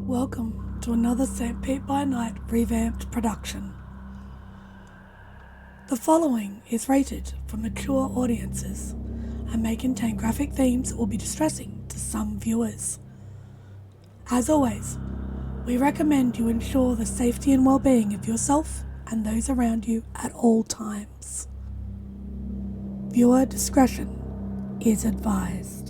Welcome to another Tabletop by Night revamped production. The following is rated for mature audiences and may contain graphic themes that will be distressing to some viewers. As always, we recommend you ensure the safety and well-being of yourself and those around you at all times. Viewer discretion is advised.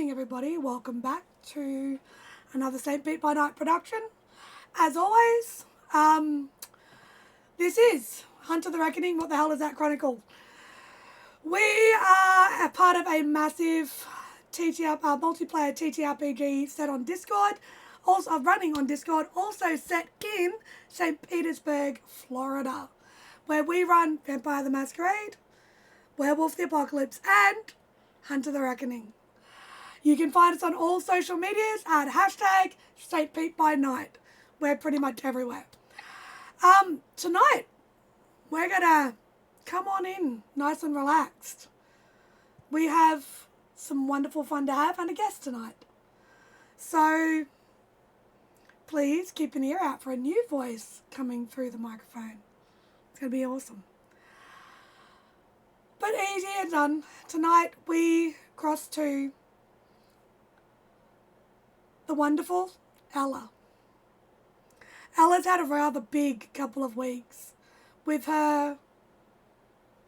Everybody, welcome back to another Tabletop by Night production. As always, this is Hunter the Reckoning. What the hell is that chronicle? We are a part of a massive multiplayer TTRPG set on Discord, also running on Discord, also set in St. Petersburg, Florida, where we run Vampire the Masquerade, Werewolf the Apocalypse, and Hunter the Reckoning. You can find us on all social medias at hashtag Tabletop by Night. We're pretty much everywhere. Tonight, we're going to come on in nice and relaxed. We have some wonderful fun to have and a guest tonight. So, please keep an ear out for a new voice coming through the microphone. It's going to be awesome. But easier done. Tonight, we cross to the wonderful Ella. Ella's had a rather big couple of weeks with her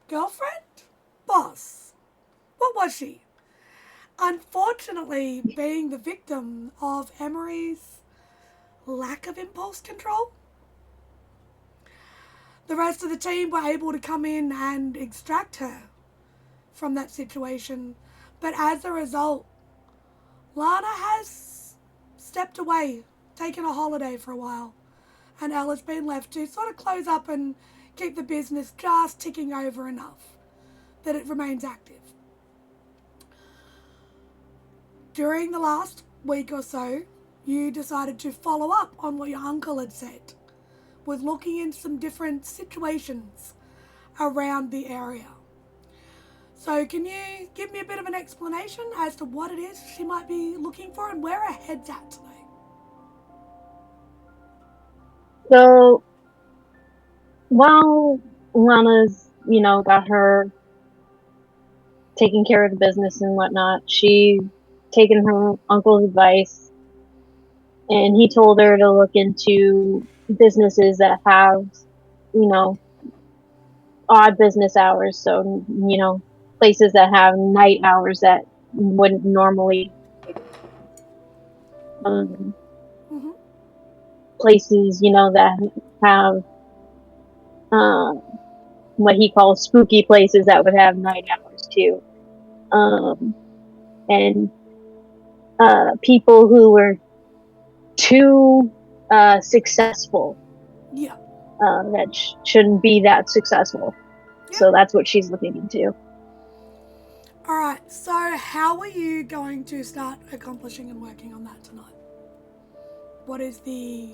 girlfriend? Boss. What was she? Unfortunately, being the victim of Emery's lack of impulse control. The rest of the team were able to come in and extract her from that situation, but as a result, Lana has stepped away, taken a holiday for a while, and Ella's been left to sort of close up and keep the business just ticking over enough that it remains active. During the last week or so, you decided to follow up on what your uncle had said, with looking into some different situations around the area. So can you give me a bit of an explanation as to what it is she might be looking for and where her head's at tonight? So, while Lana's, got her taking care of the business and whatnot, she taken her uncle's advice, and he told her to look into businesses that have, odd business hours. So, places that have night hours that wouldn't normally Mm-hmm. places, that have what he calls spooky places that would have night hours too. And people who were too successful Yeah. that shouldn't be that successful. Yep. So that's what she's looking into. All right. So, how are you going to start accomplishing and working on that tonight? What is the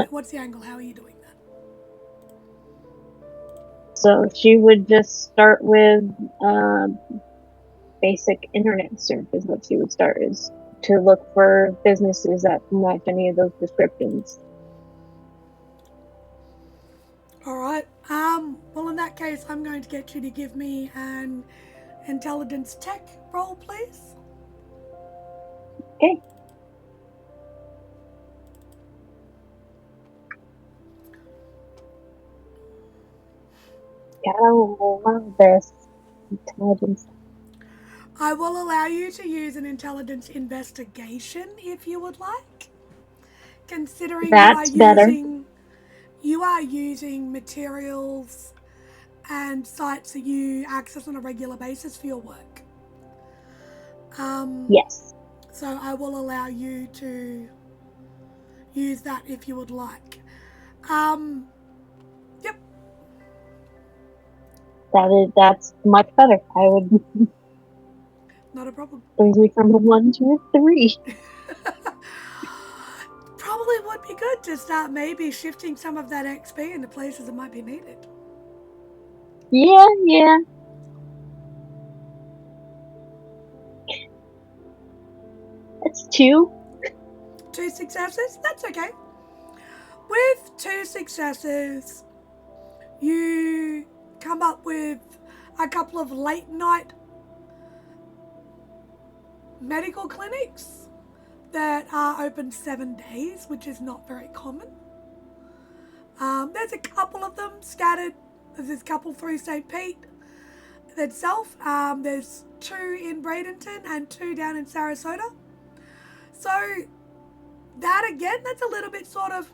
what's the angle? How are you doing that? So she would just start with basic internet search is what she would start, is to look for businesses that match any of those descriptions. All right. Well, in that case, I'm going to get you to give me an intelligence tech roll, please. Okay. Gotta love this intelligence. I will allow you to use an intelligence investigation if you would like. Considering That's better. you are using materials and sites that you access on a regular basis for your work. Yes. So I will allow you to use that if you would like. Yep. That's much better. I would Not a problem. brings me from a 1 to a 3. Probably would be good to start maybe shifting some of that XP into places that might be needed. Yeah. That's 2. 2 successes? That's okay. With 2 successes, you come up with a couple of late night medical clinics that are open 7 days, which is not very common. There's a couple of them scattered. There's a couple through St. Pete itself. There's 2 in Bradenton and 2 down in Sarasota. So that again, that's a little bit sort of,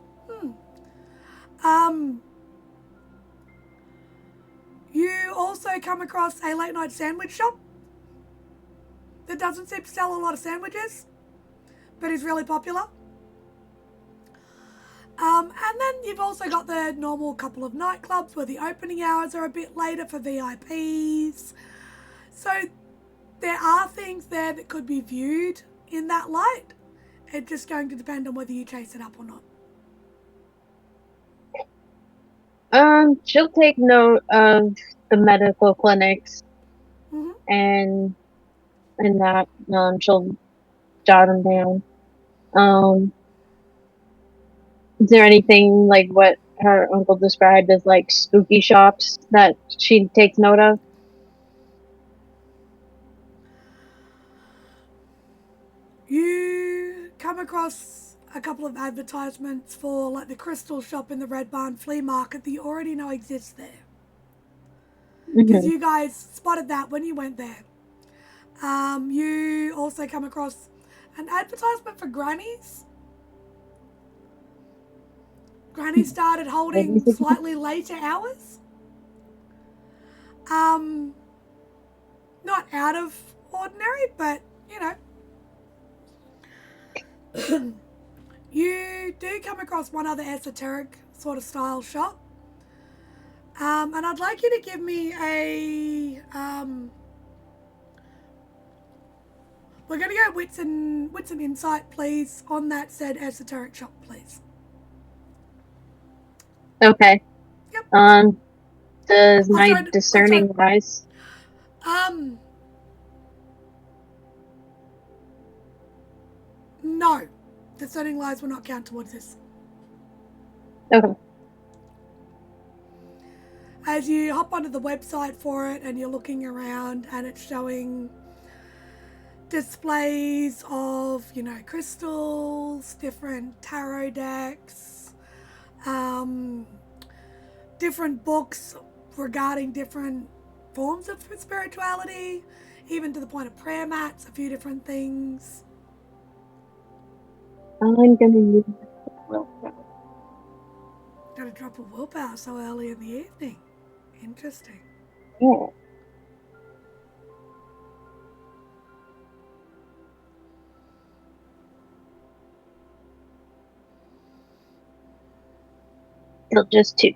You also come across a late night sandwich shop that doesn't seem to sell a lot of sandwiches, but is really popular. And then you've also got the normal couple of nightclubs where the opening hours are a bit later for VIPs. So there are things there that could be viewed in that light. It's just going to depend on whether you chase it up or not. She'll take note of the medical clinics Mm-hmm. and that she'll jot them down. Is there anything like what her uncle described as like spooky shops that she takes note of? You come across a couple of advertisements for like the crystal shop in the Red Barn flea market that you already know exists there. Because you guys spotted that when you went there. You also come across an advertisement for Granny's. Granny started holding slightly later hours. Not out of ordinary, but you know. You do come across one other esoteric sort of style shop. And I'd like you to give me a we're going to go wits and insight, please, on that said esoteric shop, please. Okay. Yep. Does my sorry. discerning rise? No. Discerning lies will not count towards this. Okay. As you hop onto the website for it and you're looking around and it's showing displays of, crystals, different tarot decks, different books regarding different forms of spirituality, even to the point of prayer mats, a few different things. I'm gonna use willpower. Got to drop a willpower so early in the evening. Interesting. Yeah. Still just 2.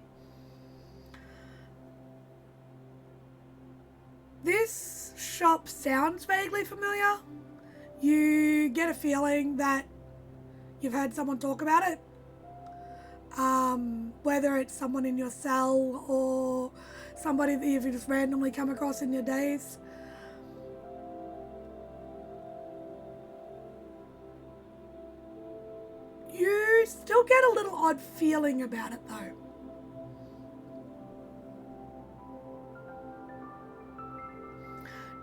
This shop sounds vaguely familiar. You get a feeling that you've heard someone talk about it. Whether it's someone in your cell or somebody that you've just randomly come across in your days. You still get a little odd feeling about it though.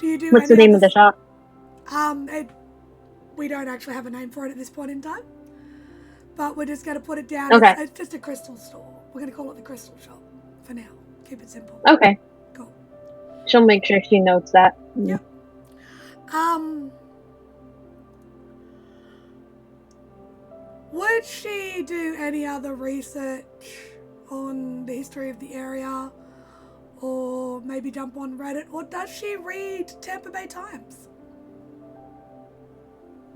Do you do What's any the name of other the shop? We don't actually have a name for it at this point in time. But we're just going to put it down Okay. as it's just a crystal store. We're going to call it the crystal shop for now. Keep it simple. Okay. Cool. She'll make sure she notes that. Yep. Would she do any other research on the history of the area? Or maybe jump on Reddit? Or does she read Tampa Bay Times?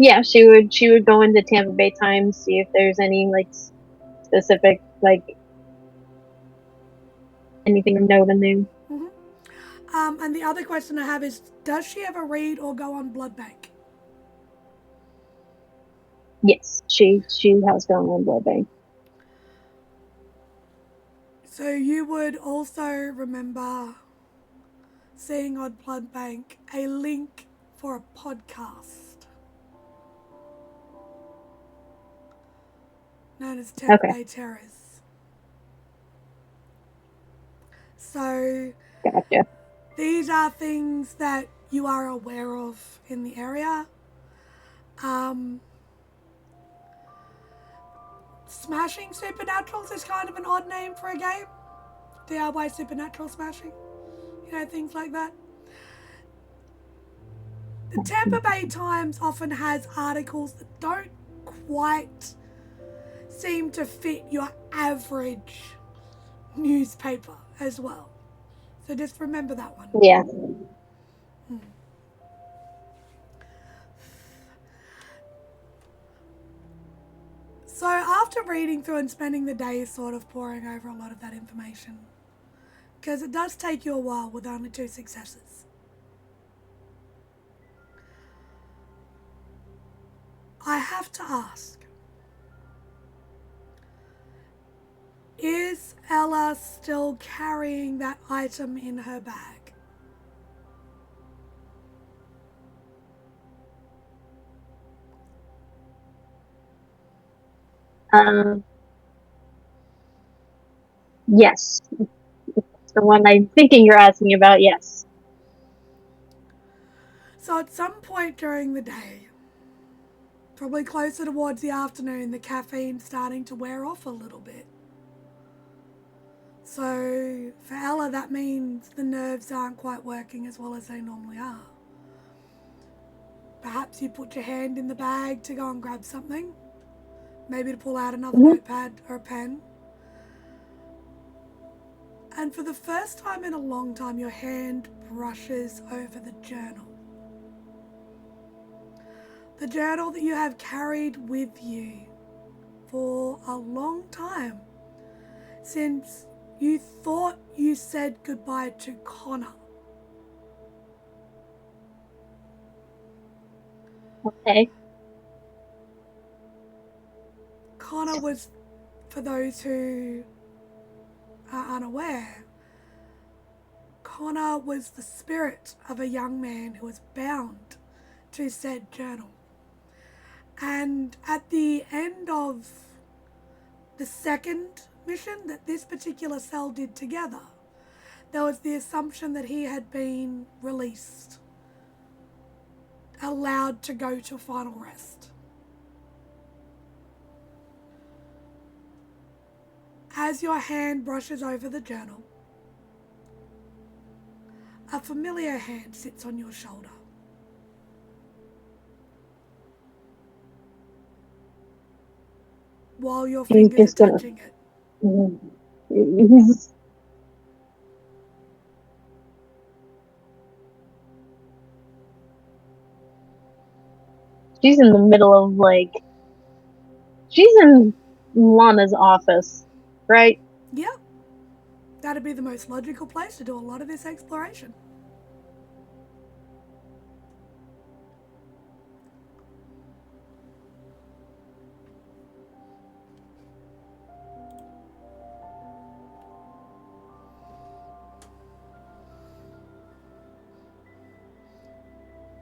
Yeah, she would go into Tampa Bay Times, see if there's any like specific like anything of note in there. Mm-hmm. And the other question I have is, does she ever read or go on Blood Bank? Yes, she has gone on Blood Bank. So you would also remember seeing on Blood Bank a link for a podcast known as Tampa Bay Terrors. So Gotcha. these are things that you are aware of in the area. Smashing Supernaturals is kind of an odd name for a game. DIY Supernatural Smashing. You know, things like that. The Tampa Bay Times often has articles that don't quite seem to fit your average newspaper as well. So just remember that one. Yeah. So after reading through and spending the day sort of poring over a lot of that information, because it does take you a while with only 2 successes, I have to ask, is Ella still carrying that item in her bag? Yes. It's the one I'm thinking you're asking about, yes. So at some point during the day, probably closer towards the afternoon, the caffeine's starting to wear off a little bit. So for Ella, that means the nerves aren't quite working as well as they normally are. Perhaps you put your hand in the bag to go and grab something. Maybe to pull out another notepad or a pen. And for the first time in a long time, your hand brushes over the journal. The journal that you have carried with you for a long time, since you thought you said goodbye to Connor. Okay. Connor was, for those who are unaware, Connor was the spirit of a young man who was bound to said journal. And at the end of the second mission that this particular cell did together, there was the assumption that he had been released, allowed to go to final rest. As your hand brushes over the journal, a familiar hand sits on your shoulder. while your He's fingers are just gonna. touching it. He's, she's in the middle of like. She's in Lana's office, right? Yep. That'd be the most logical place to do a lot of this exploration.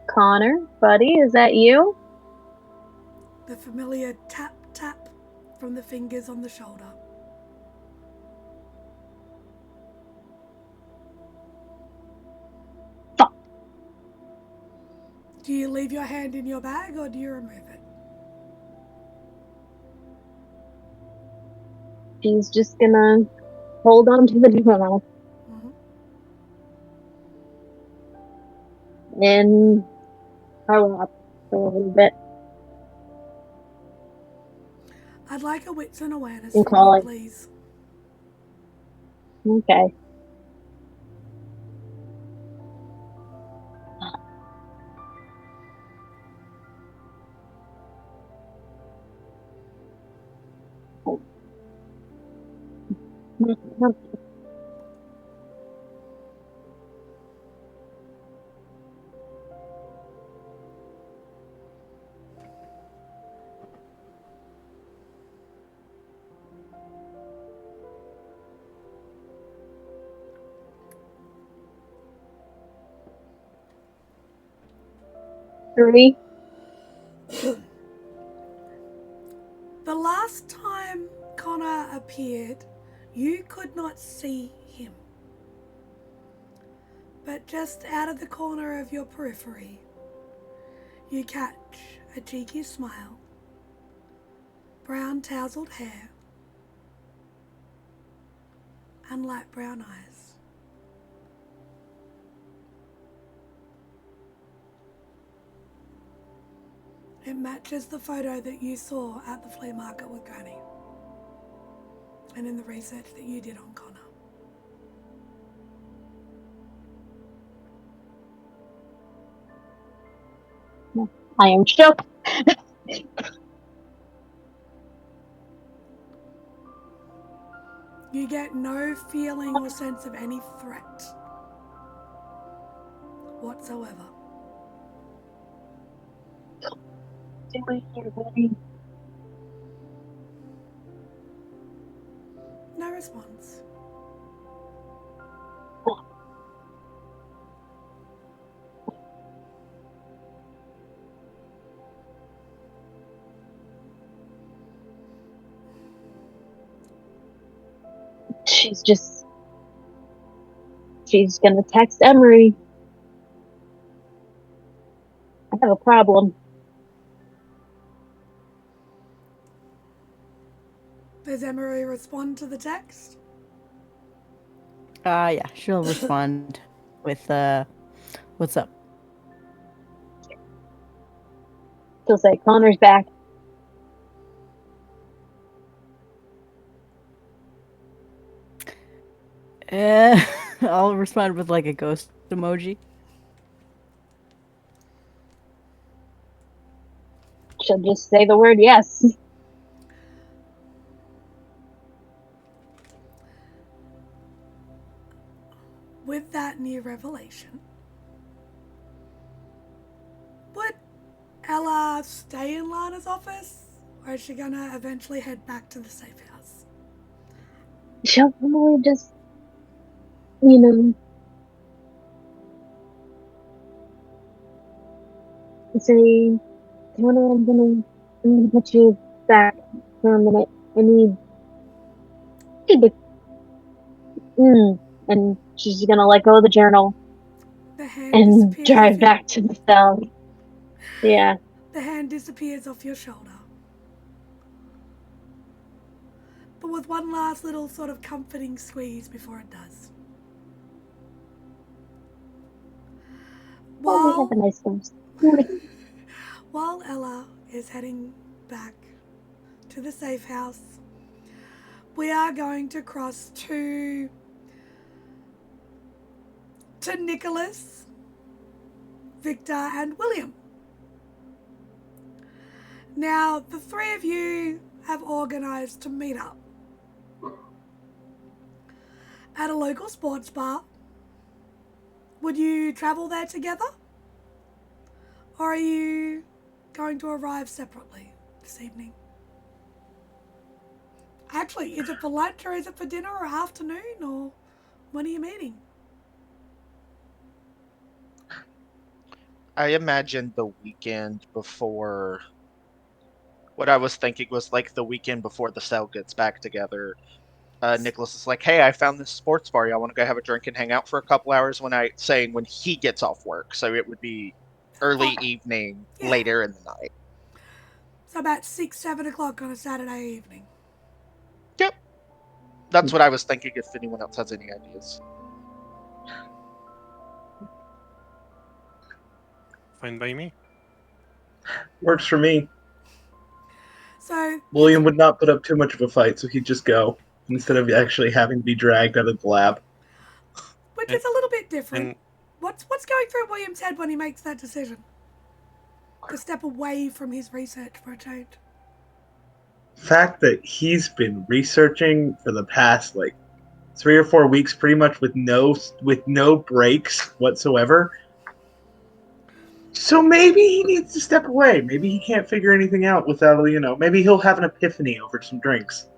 Connor, buddy, is that you? The familiar tap tap from the fingers on the shoulder. Fuck. Do you leave your hand in your bag or do you remove it? She's just gonna hold on to the journal and curl up for a little bit I'd like a wits and awareness and from you, call it. please. Okay. Three. The last time Connor appeared, you could not see him. But just out of the corner of your periphery, you catch a cheeky smile, brown tousled hair, and light brown eyes. It matches the photo that you saw at the flea market with Granny and in the research that you did on Connor. I am shook. You get no feeling or sense of any threat whatsoever. No response. She's gonna text Emery. I have a problem. Does Emery respond to the text? Yeah, she'll respond with what's up? She'll say, Connor's back. I'll respond with like a ghost emoji. She'll just say the word yes. With that new revelation, would Ella stay in Lana's office, or is she gonna eventually head back to the safe house? She'll probably just, you know, say, Connor, I'm gonna put you back for a minute. I need to, and she's gonna let go of the journal The hand and disappears drive off your, back to the cell. Yeah. the hand disappears off your shoulder. But with one last little sort of comforting squeeze before it does. Well, we have a nice ghost. While Ella is heading back to to the safe house. We are going to cross to Nicholas, Victor, and William. Now, the three of you have organised to meet up at a local sports bar. Would you travel there together? Or are you going to arrive separately this evening? Actually, is it for lunch or is it for dinner or afternoon or when are you meeting? I imagined the weekend before. What I was thinking was like the weekend before the cell gets back together. Nicholas is like, "Hey, I found this sports bar. I want to go have a drink and hang out for a couple hours." When he gets off work, so it would be early evening, Yeah. later in the night. So about 6, 7 o'clock on a Saturday evening. Yep, that's what I was thinking. If anyone else has any ideas, Fine by me. Works for me. So William would not put up too much of a fight, so he'd just go instead of actually having to be dragged out of the lab. which is a little bit different. And What's going through William's head when he makes that decision? To step away from his research for a change. Fact that he's been researching for the past 3 or 4 weeks, pretty much with no breaks whatsoever. So maybe he needs to step away. Maybe he can't figure anything out without, maybe he'll have an epiphany over some drinks.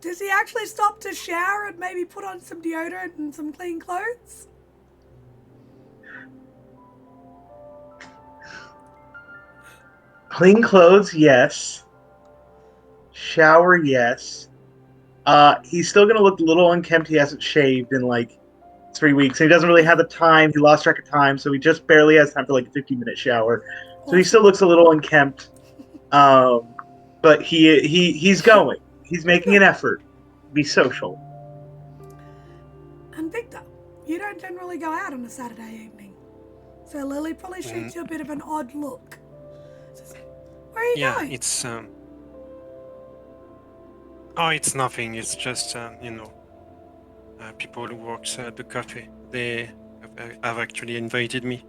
Does he actually stop to shower and maybe put on some deodorant and some clean clothes? Clean clothes, yes. Shower, yes. He's still gonna look a little unkempt. He hasn't shaved in 3 weeks. And he doesn't really have the time. He lost track of time, so he just barely has time for a 15-minute shower. So he still looks a little unkempt. But he's going. He's making an effort to be social. And Victor, you don't generally go out on a Saturday evening. So Lily probably shoots you a bit of an odd look. Says, where are you going? It's Oh, it's nothing. It's just people who works at the cafe. They have actually invited me.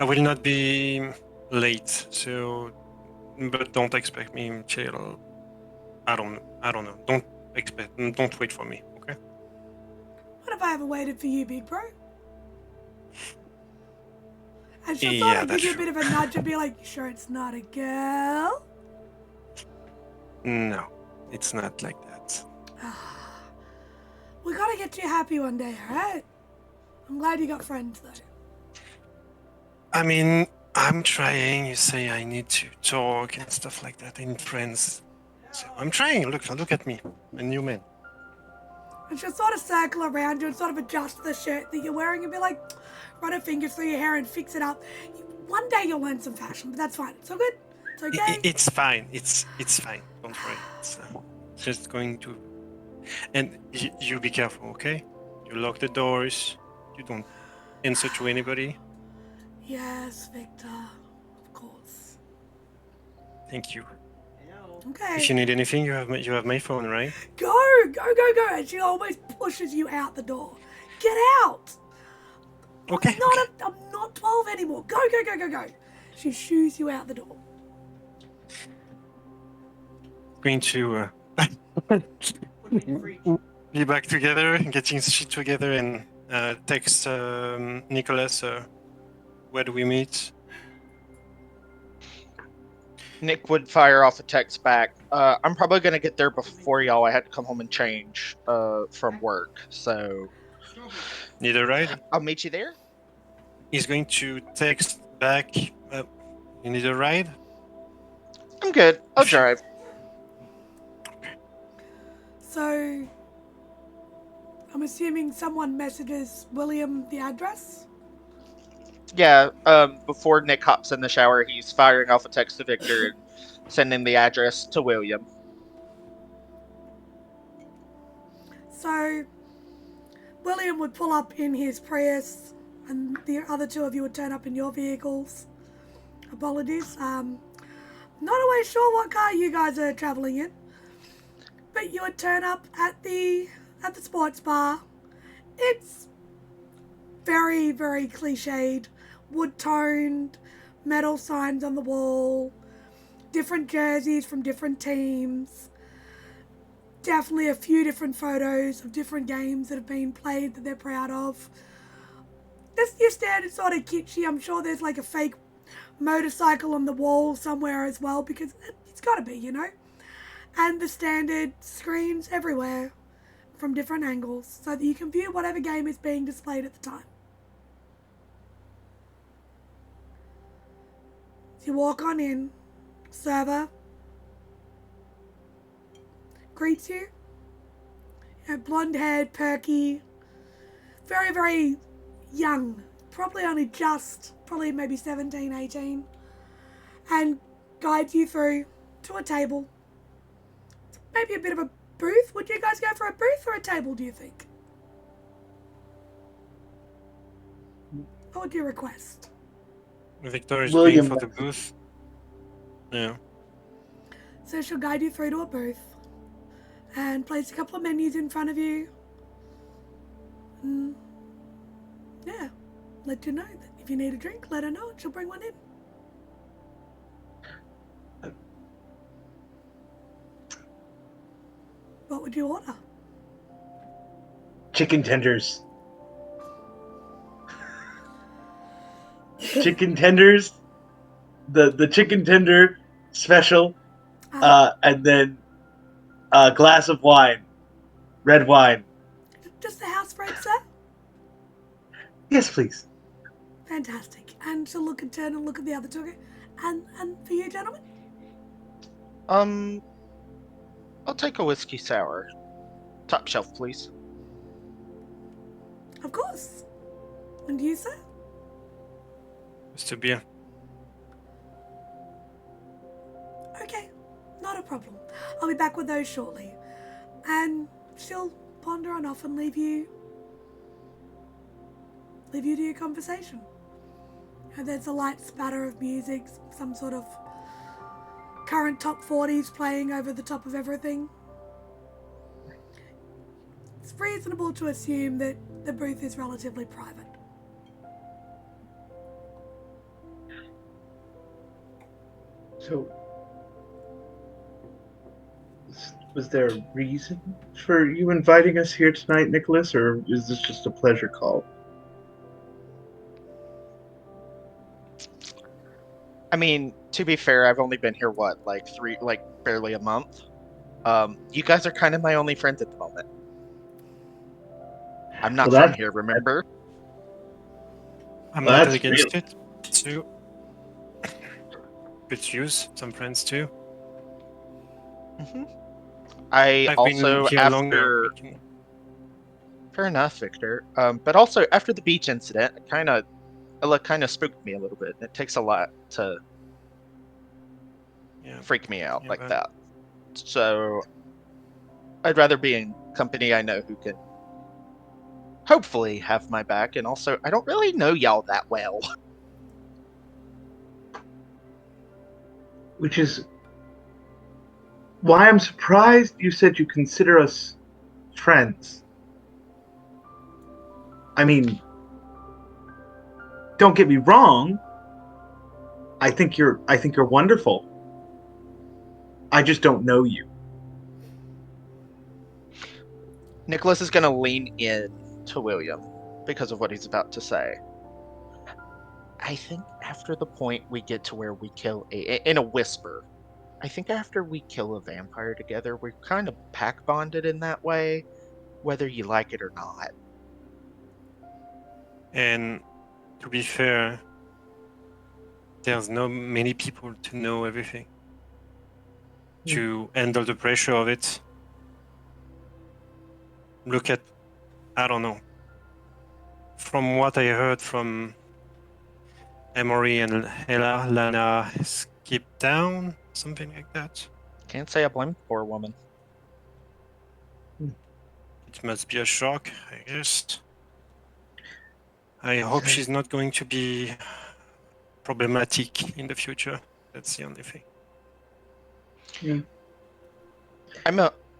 I will not be late, so but don't expect me until I don't know. Don't wait for me, okay? What if I ever waited for you, big bro? And she'll sort of give you a bit of a nudge and be like, you sure it's not a girl? No, it's not like that. We gotta get you happy one day, alright? I'm glad you got friends, though. I mean, I'm trying. You say I need to talk and stuff like that. I need friends. So I'm trying. Look at me, a new man. And she'll sort of circle around you and sort of adjust the shirt that you're wearing and be like, run her fingers through your hair and fix it up. One day you'll learn some fashion, but that's fine. It's all good. It's okay. It's fine. It's fine. Don't worry. It's just going to. And you be careful, okay? You lock the doors. You don't answer to anybody. Yes, Victor. Of course. Thank you. Okay. If you need anything, you have my phone, right? Go. And she almost pushes you out the door. Get out. Okay. I'm not 12 anymore. Go. She shoos you out the door. Going to be back together, getting shit together, and text Nicholas. Where do we meet? Nick would fire off a text back. I'm probably gonna get there before y'all. I had to come home and change from work, so Need a ride? I'll meet you there. He's going to text back. You need a ride? I'm good. I'll drive. So, I'm assuming someone messages William the address? Yeah, before Nick hops in the shower, he's firing off a text to Victor and sending the address to William. So, William would pull up in his Prius, and the other two of you would turn up in your vehicles. Apologies. Not always sure what car you guys are traveling in, but you would turn up at the sports bar. It's very, very cliched, wood toned, metal signs on the wall, different jerseys from different teams. Definitely a few different photos of different games that have been played that they're proud of. Just your standard sort of kitschy. I'm sure there's like a fake motorcycle on the wall somewhere as well, because it's got to be, you know. And the standard screens everywhere from different angles so that you can view whatever game is being displayed at the time. So you walk on in, server greets you. Blonde haired, perky, very, very young, probably probably maybe 17, 18, and guides you through to a table. Maybe a bit of a booth. Would you guys go for a booth or a table, do you think? What would you request? Victor is William going for the Messi. booth. Yeah. So she'll guide you through to a booth and place a couple of menus in front of you. Yeah, let you know that if you need a drink, let her know and she'll bring one in. What would you order? Chicken tenders. Chicken tenders. The chicken tender special, and then a glass of wine, red wine. Just the house bread, sir? Yes, please. Fantastic. And she'll turn and look at the other two. And for you, gentlemen? I'll take a whiskey sour. Top shelf, please. Of course. And you, sir? Mr. Beer. Okay, not a problem. I'll be back with those shortly. And she'll ponder on off and leave you to your conversation. And there's a light spatter of music, some sort of current top 40s playing over the top of everything. It's reasonable to assume that the booth is relatively private. So, was there a reason for you inviting us here tonight, Nicholas, or is this just a pleasure call? I mean, to be fair, I've only been here barely a month. You guys are kind of my only friends at the moment. I'm not Well, from here, remember? I'm Well, not that's against real. it. So, could use some friends too. I I've also, been here longer. after... Fair enough, Victor. But also, after the beach incident, it kind of spooked me a little bit. It takes a lot to freak me out like that. So, I'd rather be in company I know who can hopefully have my back, and also, I don't really know y'all that well. Which is why I'm surprised you said you consider us friends. I mean, don't get me wrong. I think you're wonderful. I just don't know you. Nicholas is going to lean in to William because of what he's about to say. I think after the point we get to where we kill in a whisper, I think after we kill a vampire together, we're kind of pack bonded in that way, whether you like it or not. And to be fair, there's not many people to know everything, to handle the pressure of it. Look at, I don't know, from what I heard from Emory and Ella, Lana skipped down, something like that. Can't say I blame the poor woman. It must be a shock, I guess. I hope she's not going to be problematic in the future. That's the only thing. Yeah.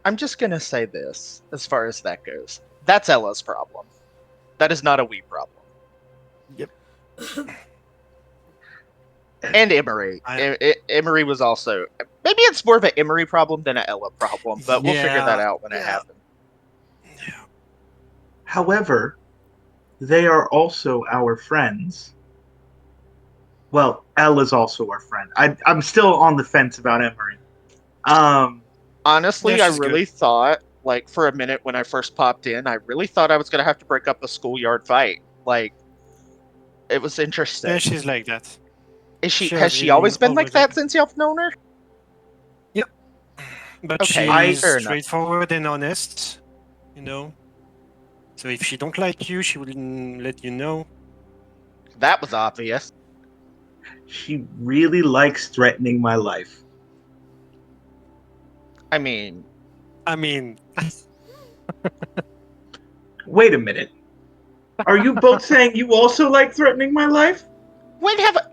I'm just gonna say this as far as that goes. That's Ella's problem. That is not a we problem. Yep. And Emery. Emery was also. Maybe it's more of an Emery problem than an Ella problem, but we'll figure that out when it happens. Yeah. However, they are also our friends. Well, Elle is also our friend. I'm still on the fence about Emery. Honestly, Yeah, I she's good. really thought, like, for a minute when I first popped in, I really thought I was going to have to break up a schoolyard fight. Like, it was interesting. Yeah, she's like that. Has she always been like that since you've known her? Yep. But Okay, she's fair enough. straightforward and honest, you know. So if she don't like you, she will let you know. That was obvious. She really likes threatening my life. I mean, Wait a minute. Are you both saying you also like threatening my life?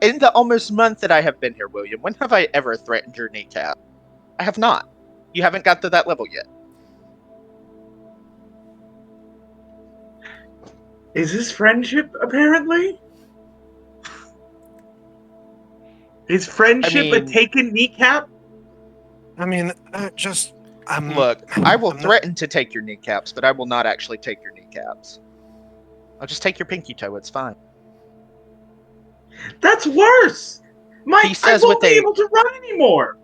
in the almost month that I have been here, William, when have I ever threatened your kneecap? I have not. You haven't got to that level yet. Is this friendship, apparently? Is friendship a taken kneecap? Just look, I will I'm threaten to take your kneecaps, but I will not actually take your kneecaps. I'll just take your pinky toe. It's fine. That's worse. I won't be able to run anymore.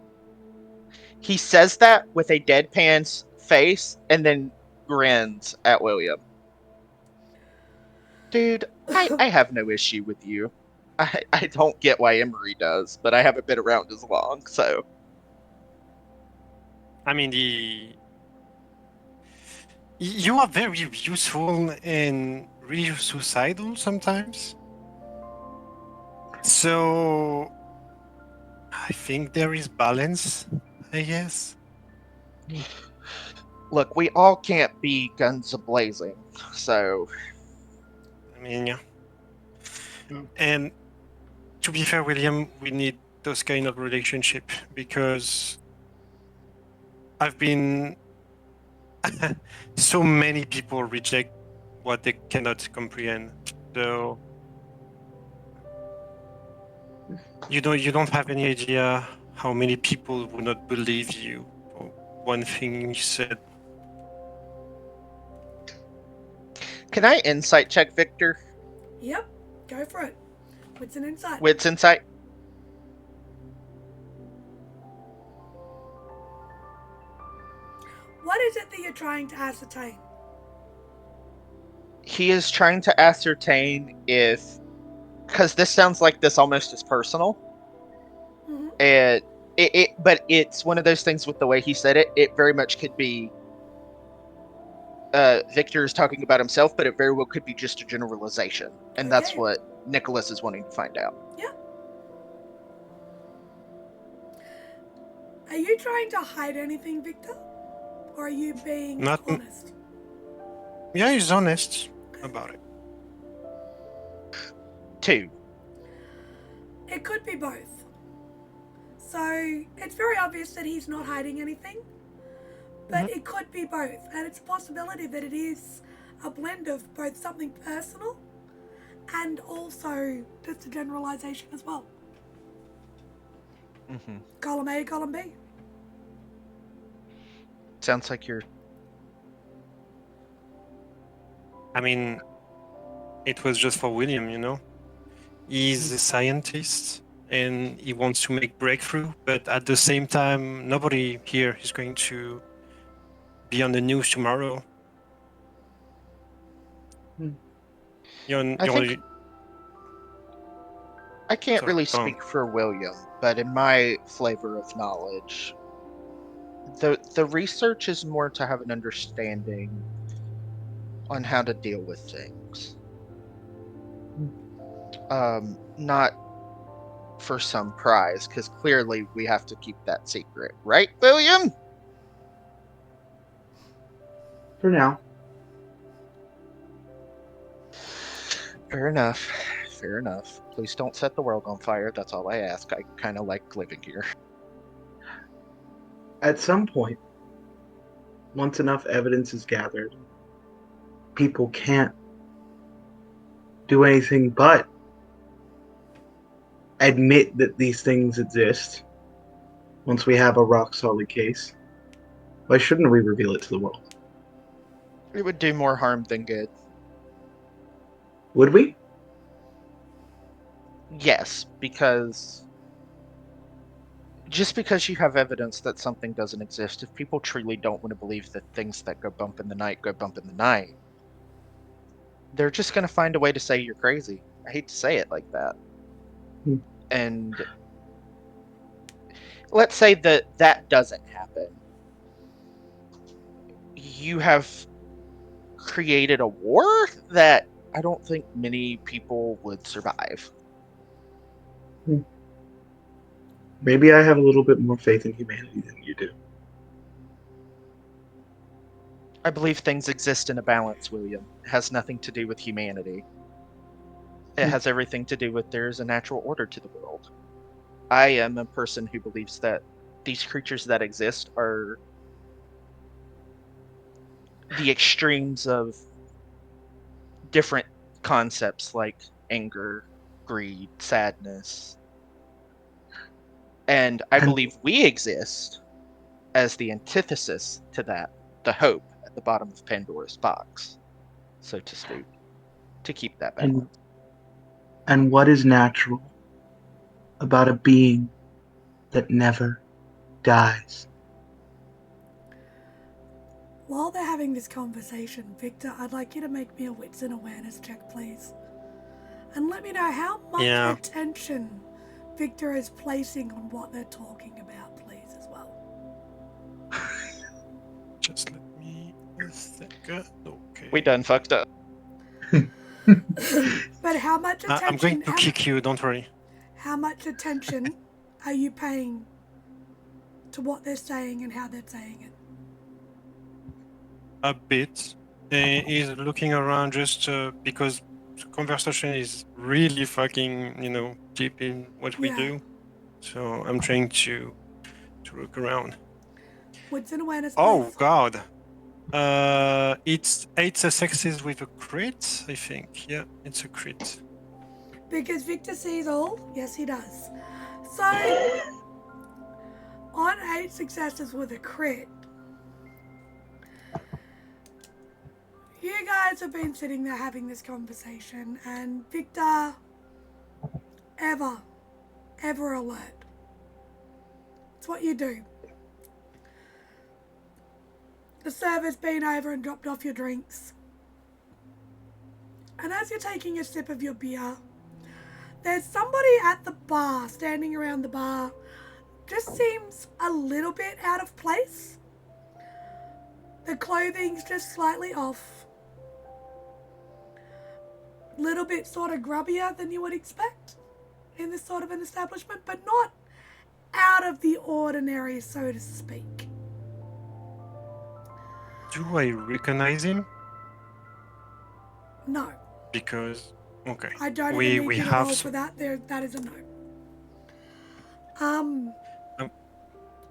He says that with a deadpan face and then grins at William. Dude, I have no issue with you. I don't get why Emery does, but I haven't been around as long, so. I mean, you are very useful and really suicidal sometimes. So I think there is balance, I guess. Look, we all can't be guns a-blazing, so. I mean, yeah. And to be fair, William, we need those kind of relationship because I've been so many people reject what they cannot comprehend. So you don't have any idea how many people would not believe you for one thing you said. Can I insight check Victor? Yep, go for it. Wits and insight. Wits insight? What is it that you're trying to ascertain? He is trying to ascertain if, because this sounds like this almost is personal, and but it's one of those things with the way he said it. It very much could be Victor is talking about himself, but it very well could be just a generalization, and that's what Nicholas is wanting to find out. Yeah. Are you trying to hide anything, Victor? Or are you being honest? Yeah, he's honest about it. 2. It could be both. So it's very obvious that he's not hiding anything, but it could be both, and it's a possibility that it is a blend of both something personal and also just a generalization as well. Column A, column B. Sounds like you're. I mean, it was just for William, you know. He's a scientist and he wants to make breakthrough, but at the same time, nobody here is going to be on the news tomorrow. I can't really speak for William, but in my flavor of knowledge, the research is more to have an understanding on how to deal with things. Not for some prize, because clearly we have to keep that secret, right, William? For now. Fair enough. Fair enough. Please don't set the world on fire. That's all I ask. I kind of like living here. At some point, once enough evidence is gathered, people can't do anything but admit that these things exist. Once we have a rock solid case, why shouldn't we reveal it to the world? It would do more harm than good. Would we? Yes, because just because you have evidence that something doesn't exist, if people truly don't want to believe that things that go bump in the night go bump in the night, they're just going to find a way to say you're crazy. I hate to say it like that. Hmm. And let's say that that doesn't happen. You have created a war that I don't think many people would survive. Maybe I have a little bit more faith in humanity than you do. I believe things exist in a balance, William. It has nothing to do with humanity. It has everything to do with there's a natural order to the world. I am a person who believes that these creatures that exist are the extremes of different concepts like anger, greed, sadness. And I And believe we exist as the antithesis to that, the hope at the bottom of Pandora's box, so to speak, to keep that balance. and what is natural about a being that never dies? While they're having this conversation, Victor, I'd like you to make me a wits and awareness check, please. And let me know how much Yeah. attention Victor is placing on what they're talking about, please, as well. Just let me a second. Okay. We done fucked up. But how much attention? I'm going to kick you, don't worry. How much attention are you paying to what they're saying and how they're saying it? A bit. He's looking around just because the conversation is really fucking, deep in what we Yeah. do. So I'm trying to look around. Wits and awareness, Oh please. God. It's 8 successes with a crit, I think. Yeah, it's a crit. Because Victor sees all. Yes, he does. So, on 8 successes with a crit, you guys have been sitting there having this conversation, and Victor, ever alert. It's what you do. The server's been over and dropped off your drinks. And as you're taking a sip of your beer, there's somebody at the bar, standing around the bar, just seems a little bit out of place. The clothing's just slightly off. Little bit sort of grubbier than you would expect in this sort of an establishment, but not out of the ordinary, so to speak. Do I recognize him? No. Because, okay. I don't We even need you to have roll some- for that. That is a no.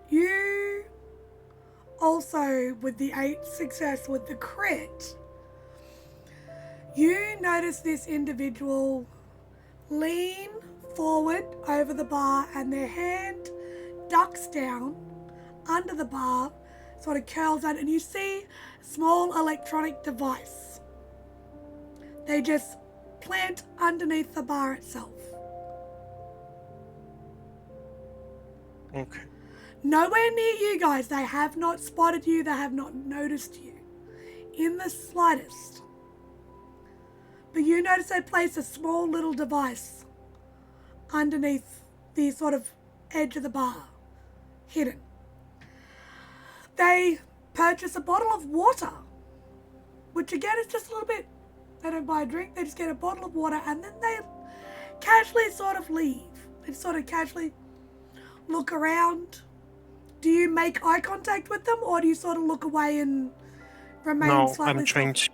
You also, with the 8 success with the crit, you notice this individual lean forward over the bar and their hand ducks down under the bar, sort of curls out, and you see a small electronic device. They just plant underneath the bar itself. Okay. Nowhere near you guys. They have not spotted you. They have not noticed you in the slightest. But you notice they place a small little device underneath the sort of edge of the bar, hidden. They purchase a bottle of water, which again is just a little bit, they don't buy a drink, they just get a bottle of water and then they casually sort of leave. They sort of casually look around. Do you make eye contact with them, or do you sort of look away and remain No, slightly I'm trying soft? to.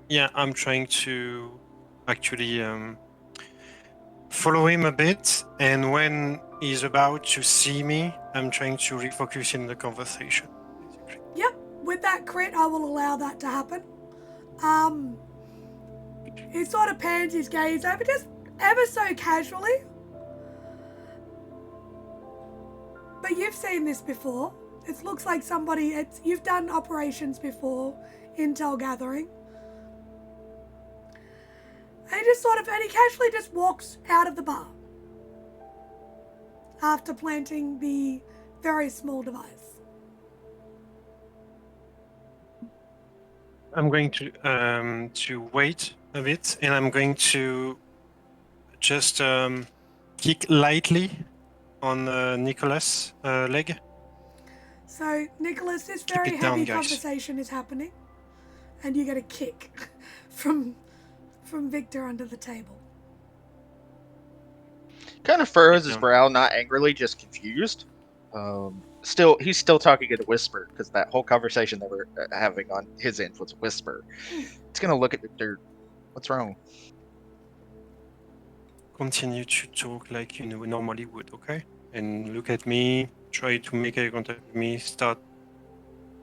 Yeah, I'm trying to actually follow him a bit, and when he's about to see me, I'm trying to refocus in the conversation. Basically. Yep, with that crit, I will allow that to happen. He sort of pans his gaze over just ever so casually. But you've seen this before. It looks like you've done operations before, intel gathering. And he casually just walks out of the bar after planting the very small device. I'm going to wait a bit, and I'm going to just kick lightly on Nicholas' leg. So, Nicholas, this Keep very it down, heavy guys. conversation is happening, and you get a kick from Victor under the table. Kind of furrows his brow, not angrily, just confused. He's still talking in a whisper, because that whole conversation that we're having on his end was a whisper. He's gonna look at Victor. What's wrong? Continue to talk like you normally would, okay? And look at me, try to make eye contact with me, start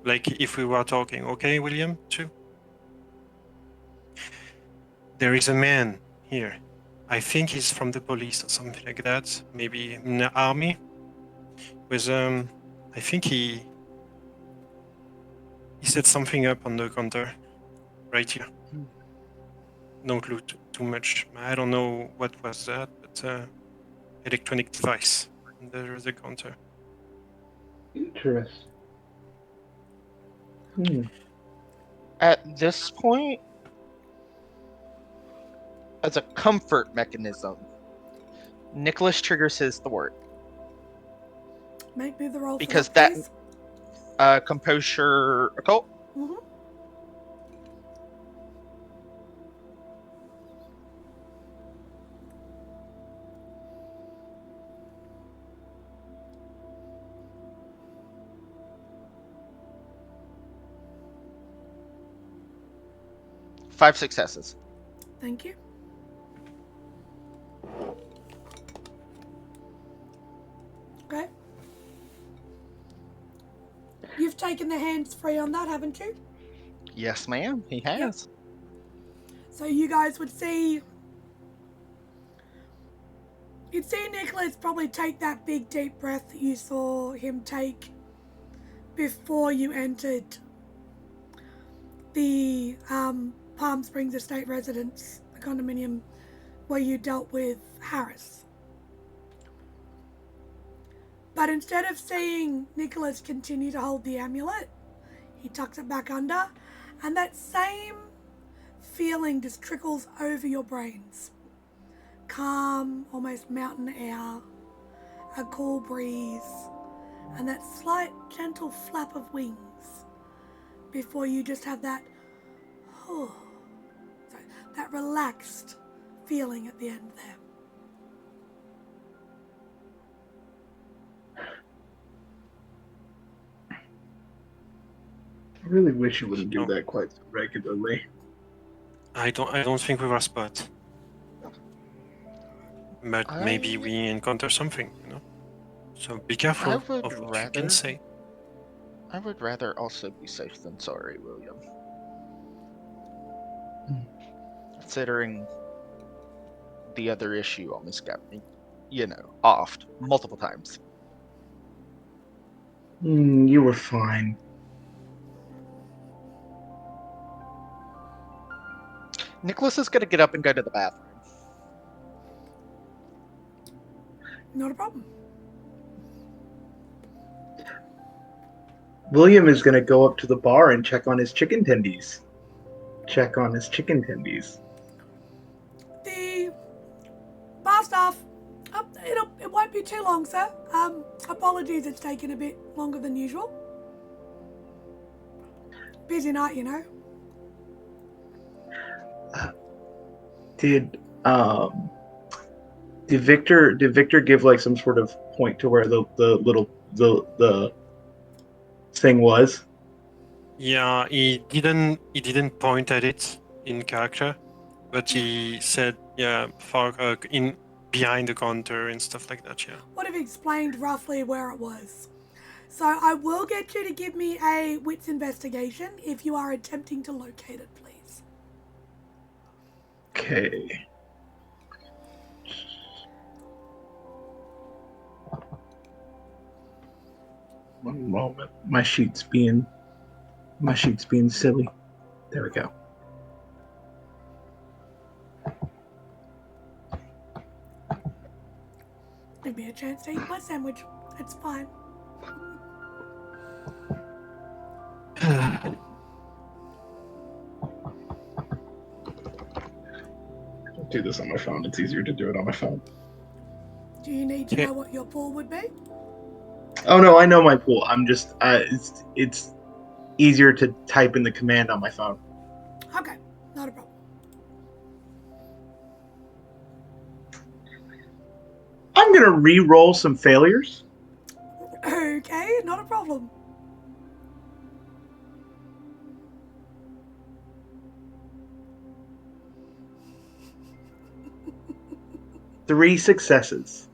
like if we were talking, okay, William, too? There is a man here. I think he's from the police or something like that, maybe in the army. With I think he set something up on the counter, right here. Don't look too much. I don't know what was that, but electronic device under the counter. Interesting. At this point, as a comfort mechanism, Nicholas triggers his thwart. Make me the roll because for that, please. Composure occult. Mm-hmm. Five successes. Thank you. Okay. You've taken the hands free on that, haven't you? Yes, ma'am. He has. So you guys would see... You'd see Nicholas probably take that big deep breath that you saw him take before you entered the Palm Springs Estate residence, the condominium where you dealt with Harris. But instead of seeing Nicholas continue to hold the amulet, he tucks it back under, and that same feeling just trickles over your brains. Calm, almost mountain air, a cool breeze, and that slight gentle flap of wings before you just have that, that relaxed feeling at the end there. I really wish you wouldn't do that quite so regularly. I don't think we were spot. But maybe we encounter something, So be careful of what you can say. I would rather also be safe than sorry, William. Considering the other issue almost got me, offed multiple times. You were fine. Nicholas is going to get up and go to the bathroom. Not a problem. William is going to go up to the bar and check on his chicken tendies. The bar staff, it won't be too long, sir. Apologies, it's taken a bit longer than usual. Busy night, Did Victor give like some sort of point to where the thing was? Yeah, he didn't point at it in character, but he said, yeah, behind the counter and stuff like that. Yeah. Would have explained roughly where it was. So I will get you to give me a wits investigation if you are attempting to locate it, please. Okay. One moment. My sheet's being silly. There we go. Give me a chance to eat my sandwich. It's fine. I'll do this on my phone. It's easier to do it on my phone. Do you need to Okay. know what your pool would be? Oh no, I know my pool. I'm just it's easier to type in the command on my phone. Okay, not a problem. I'm gonna re-roll some failures. Okay, not a problem. Three successes.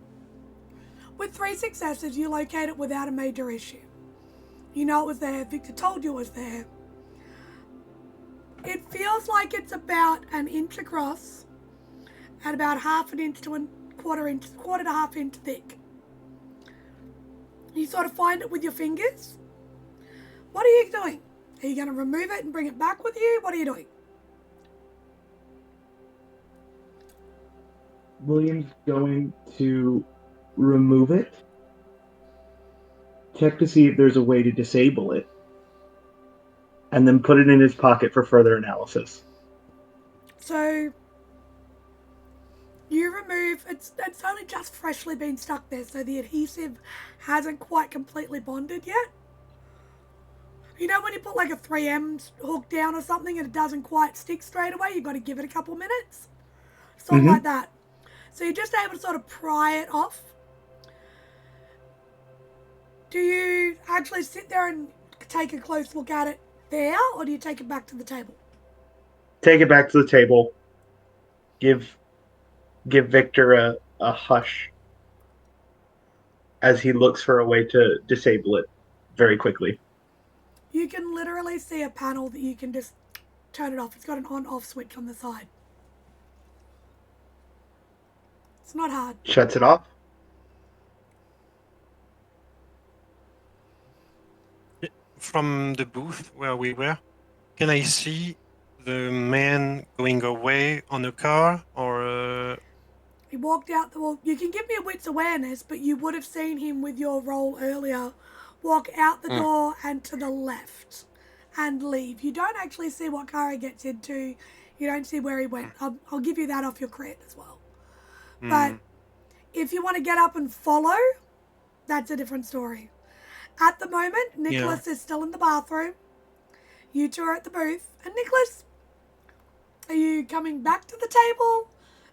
With 3 successes, you locate it without a major issue. You know it was there. Victor told you it was there. It feels like it's about an inch across and about half an inch to a quarter to half inch thick. You sort of find it with your fingers. What are you doing? Are you going to remove it and bring it back with you? What are you doing? William's going to remove it. Check to see if there's a way to disable it. And then put it in his pocket for further analysis. So you remove it's only just freshly been stuck there, so the adhesive hasn't quite completely bonded yet. You know when you put like a 3M hook down or something and it doesn't quite stick straight away, you've got to give it a couple minutes. Sort of like that. So you're just able to sort of pry it off. Do you actually sit there and take a close look at it there, or do you take it back to the table? Take it back to the table. Give Victor a hush as he looks for a way to disable it very quickly. You can literally see a panel that you can just turn it off. It's got an on-off switch on the side. It's not hard. Shuts it off. From the booth where we were, can I see the man going away on a car or? He walked out the wall. You can give me a wits awareness, but you would have seen him with your roll earlier walk out the door and to the left and leave. You don't actually see what car he gets into. You don't see where he went. I'll give you that off your crit as well. But if you want to get up and follow, that's a different story. At the moment, Nicholas is still in the bathroom. You two are at the booth. And Nicholas, are you coming back to the table?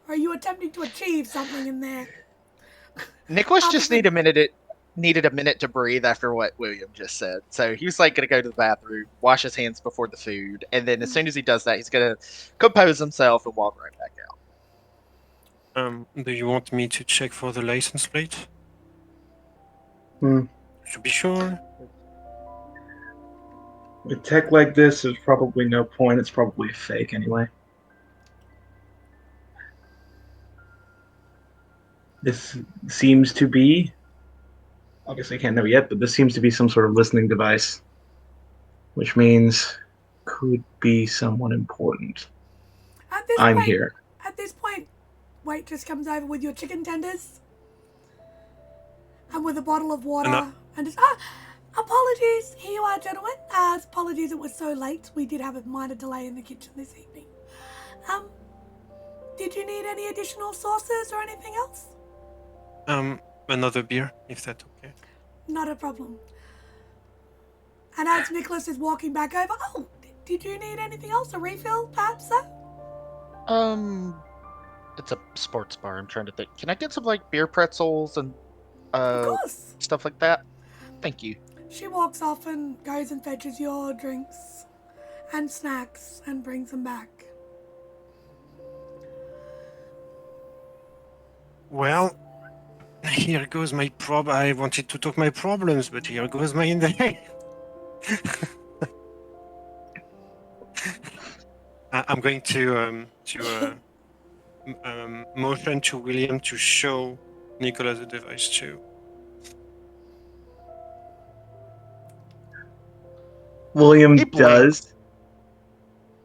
Or are you attempting to achieve something in there? Nicholas just needed a minute to breathe after what William just said. So he was like going to go to the bathroom, wash his hands before the food, and then as soon as he does that, he's going to compose himself and walk right back out. Do you want me to check for the license plate? To be sure. With tech like this, there's probably no point. It's probably a fake anyway. This seems to be, obviously I can't know yet, but this seems to be some sort of listening device, which means could be someone important. I'm here. At this point, waitress comes over with your chicken tenders and with a bottle of water and just, apologies, here you are, gentlemen. Apologies it was so late. We did have a minor delay in the kitchen this evening. Did you need any additional sauces or anything else? Another beer, if that's okay. Not a problem. And as Nicholas is walking back over, did you need anything else? A refill, perhaps, sir? It's a sports bar. I'm trying to think. Can I get some like beer pretzels and Of course. stuff like that? Thank you. She walks off and goes and fetches your drinks and snacks and brings them back. Well, here goes my I wanted to talk my problems, but here goes my day. I'm going to motion to William to show Nicholas the device too. William He blinked. does.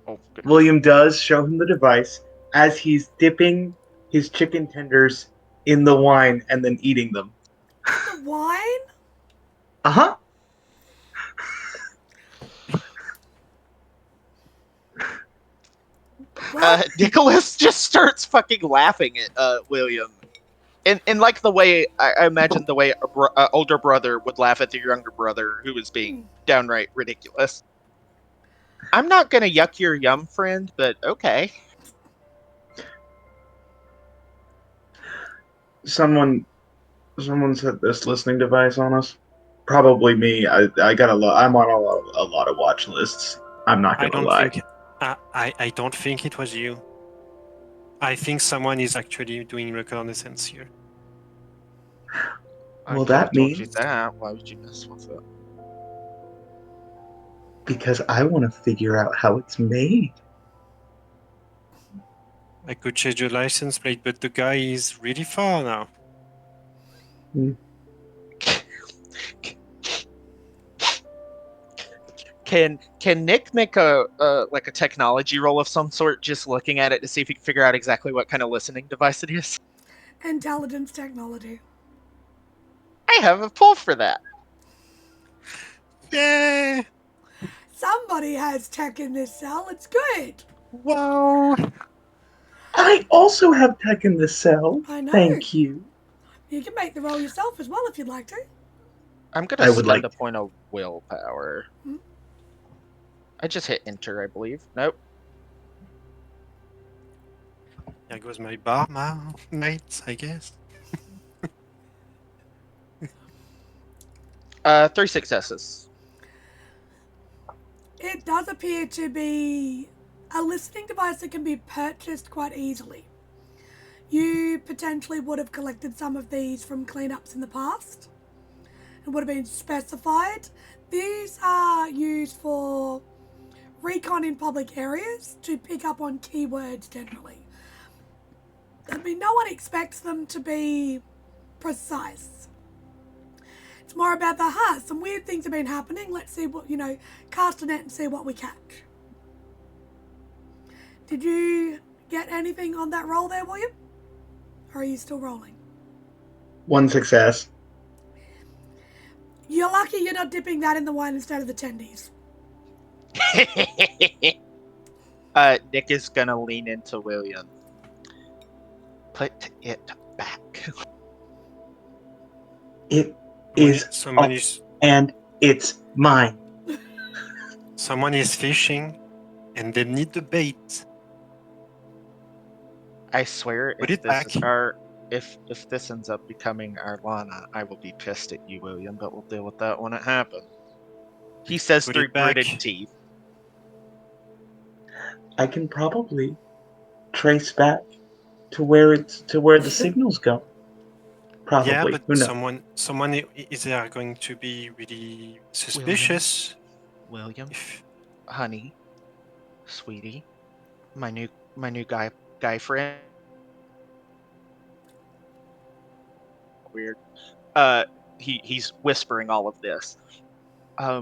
Oh, good. William does show him the device as he's dipping his chicken tenders in the wine and then eating them. The wine? Uh huh. Well, Nicholas just starts fucking laughing at William. In like the way I imagine the way a older brother would laugh at their younger brother who is being downright ridiculous. I'm not gonna yuck your yum, friend, but okay. Someone set this listening device on us. Probably me. I got a lot. I'm on a lot of watch lists. I'm not I gonna don't lie. think I don't think it was you. I think someone is actually doing reconnaissance here. I Well, could have that told you means that. Why would you mess with it? because I want to figure out how it's made. I could change the license plate, but the guy is really far now. Can Nick make a like a technology roll of some sort, just looking at it to see if he can figure out exactly what kind of listening device it is? intelligence technology. I have a pull for that. Yay! Somebody has tech in this cell. It's good. Wow! I also have tech in this cell. I know. Thank you. You can make the roll yourself as well if you'd like to. I'm gonna I would spend like a point of willpower. Hmm? I just hit enter, I believe. Nope. There goes my bar mate, I guess. 3 successes. It does appear to be a listening device that can be purchased quite easily. You potentially would have collected some of these from cleanups in the past. It would have been specified. These are used for recon in public areas to pick up on keywords generally. I mean, no one expects them to be precise. It's more about some weird things have been happening. Let's see what, cast a net and see what we catch. Did you get anything on that roll there, William? Or are you still rolling? 1 success. You're lucky you're not dipping that in the wine instead of the tendies. Nick is gonna lean into William. Put it back. It is and it's mine. Someone is fishing, and they need the bait. I swear, Put if it this back. if this ends up becoming our Lana, I will be pissed at you, William. But we'll deal with that when it happens. He says Put through it back. gritted teeth. I can probably trace back to where the signals go. Probably. Yeah, but Who knows? someone is there going to be really suspicious. William, If honey, sweetie, my new guy friend. Weird. He's whispering all of this. I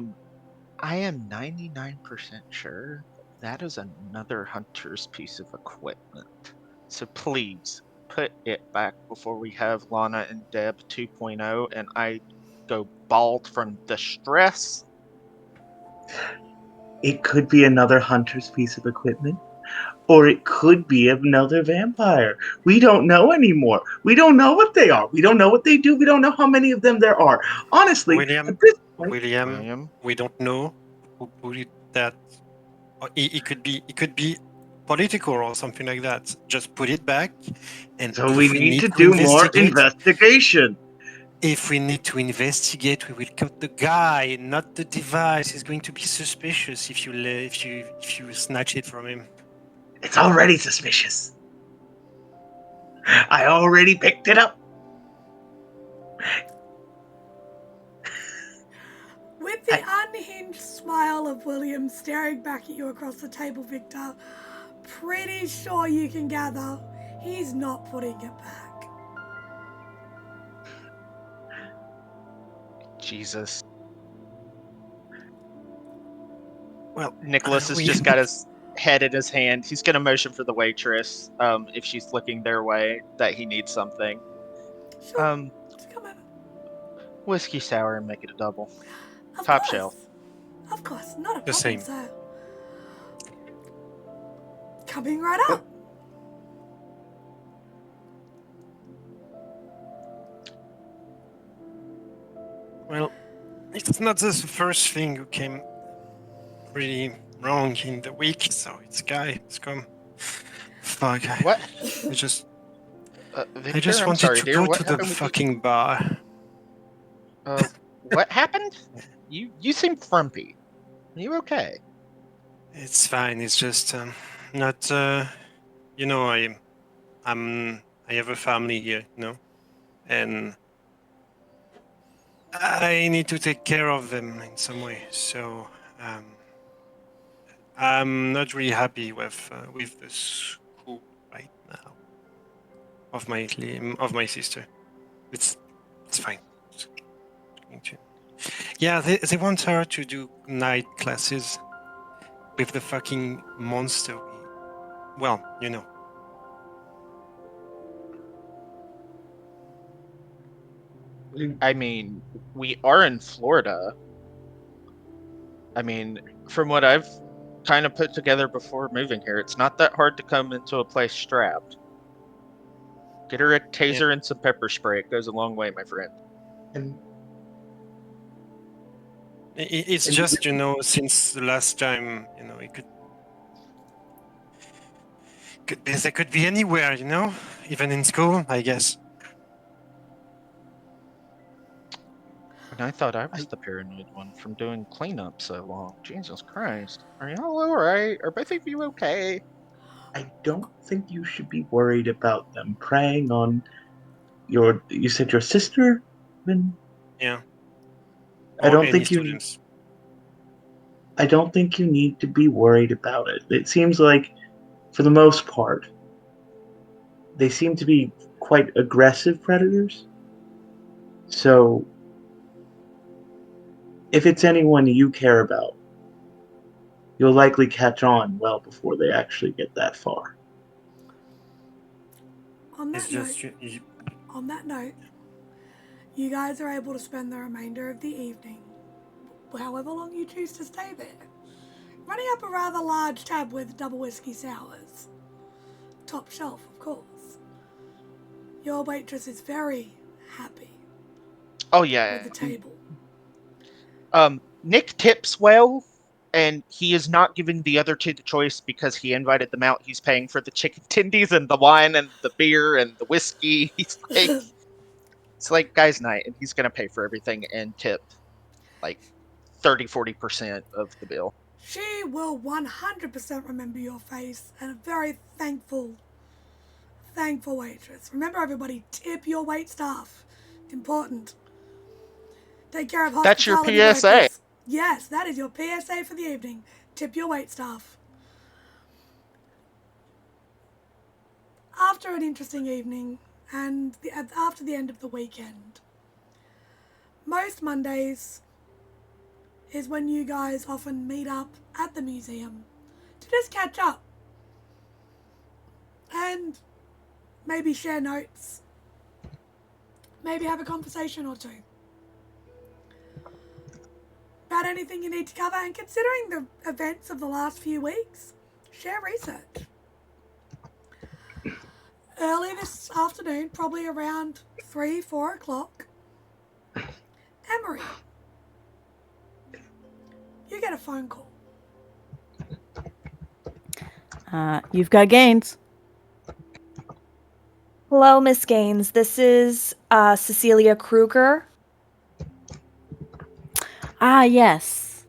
am 99% sure that is another hunter's piece of equipment. So please put it back before we have Lana and Deb 2.0 and I go bald from the stress. It could be another hunter's piece of equipment, or it could be another vampire. We don't know anymore. We don't know what they are. We don't know what they do. We don't know how many of them there are. Honestly, William, at this point, William, we don't know who put it that. It could be political or something like that. Just put it back, and so if we need to do more investigation. If we need to investigate, we will cut the guy, not the device. He's going to be suspicious if you snatch it from him. It's already suspicious. I already picked it up. With the unhinged smile of William staring back at you across the table, Victor, pretty sure you can gather he's not putting it back. Jesus. Well, Nicholas has just got his head in his hand. He's gonna motion for the waitress, if she's looking their way, that he needs something. Sure, just come over. Whiskey sour and make it a double. Of Top course. shelf. Of course, not a The problem, same. sir. Coming right up. Well, it's not the first thing you came really wrong in the week, so it's Guy. It's come. Fuck. What? I Victor, just I'm wanted sorry, to dear. go What to the happened with you? fucking bar. What happened? You seem frumpy. Are you okay? It's fine. It's just not. You know, I have a family here, you know, and I need to take care of them in some way. So I'm not really happy with the school right now of my sister. It's fine. It's going to- Yeah, they want her to do night classes with the fucking monster. Well, you know. I mean, we are in Florida. I mean, from what I've kind of put together before moving here, it's not that hard to come into a place strapped. Get her a taser and some pepper spray. It goes a long way, my friend. And It's And just, you know, since the last time, you know, it they could be anywhere, you know, even in school, I guess. And I thought I was the paranoid one from doing cleanup so long. Jesus Christ. Are y'all alright? Are both of you okay? I don't think you should be worried about them preying on you said your sister? Yeah. I Or don't any think you students. I don't think you need to be worried about it. It seems like for the most part they seem to be quite aggressive predators. So if it's anyone you care about, you'll likely catch on well before they actually get that far. On It's that note, just, you guys are able to spend the remainder of the evening, however long you choose to stay there, running up a rather large tab with double whiskey sours. Top shelf, of course. Your waitress is very happy Oh, with yeah. the table. Nick tips well, and he is not giving the other two the choice because he invited them out. He's paying for the chicken tendies and the wine and the beer and the whiskey. It's like guys' night, and he's gonna pay for everything and tip like 30-40% of the bill. She will 100% remember your face, and a very thankful waitress. Remember, everybody, tip your wait staff. Important. Take care of That's your hospitality PSA. workers. Yes, that is your PSA for the evening. Tip your wait staff. After an interesting evening, and after the end of the weekend, most Mondays is when you guys often meet up at the museum to just catch up and maybe share notes, maybe have a conversation or two about anything you need to cover, and considering the events of the last few weeks, share research. Early this afternoon, probably around 3-4 o'clock, Emery, you get a phone call. You've got Gaines. Hello, Miss Gaines. This is Cecilia Kruger. Ah, yes.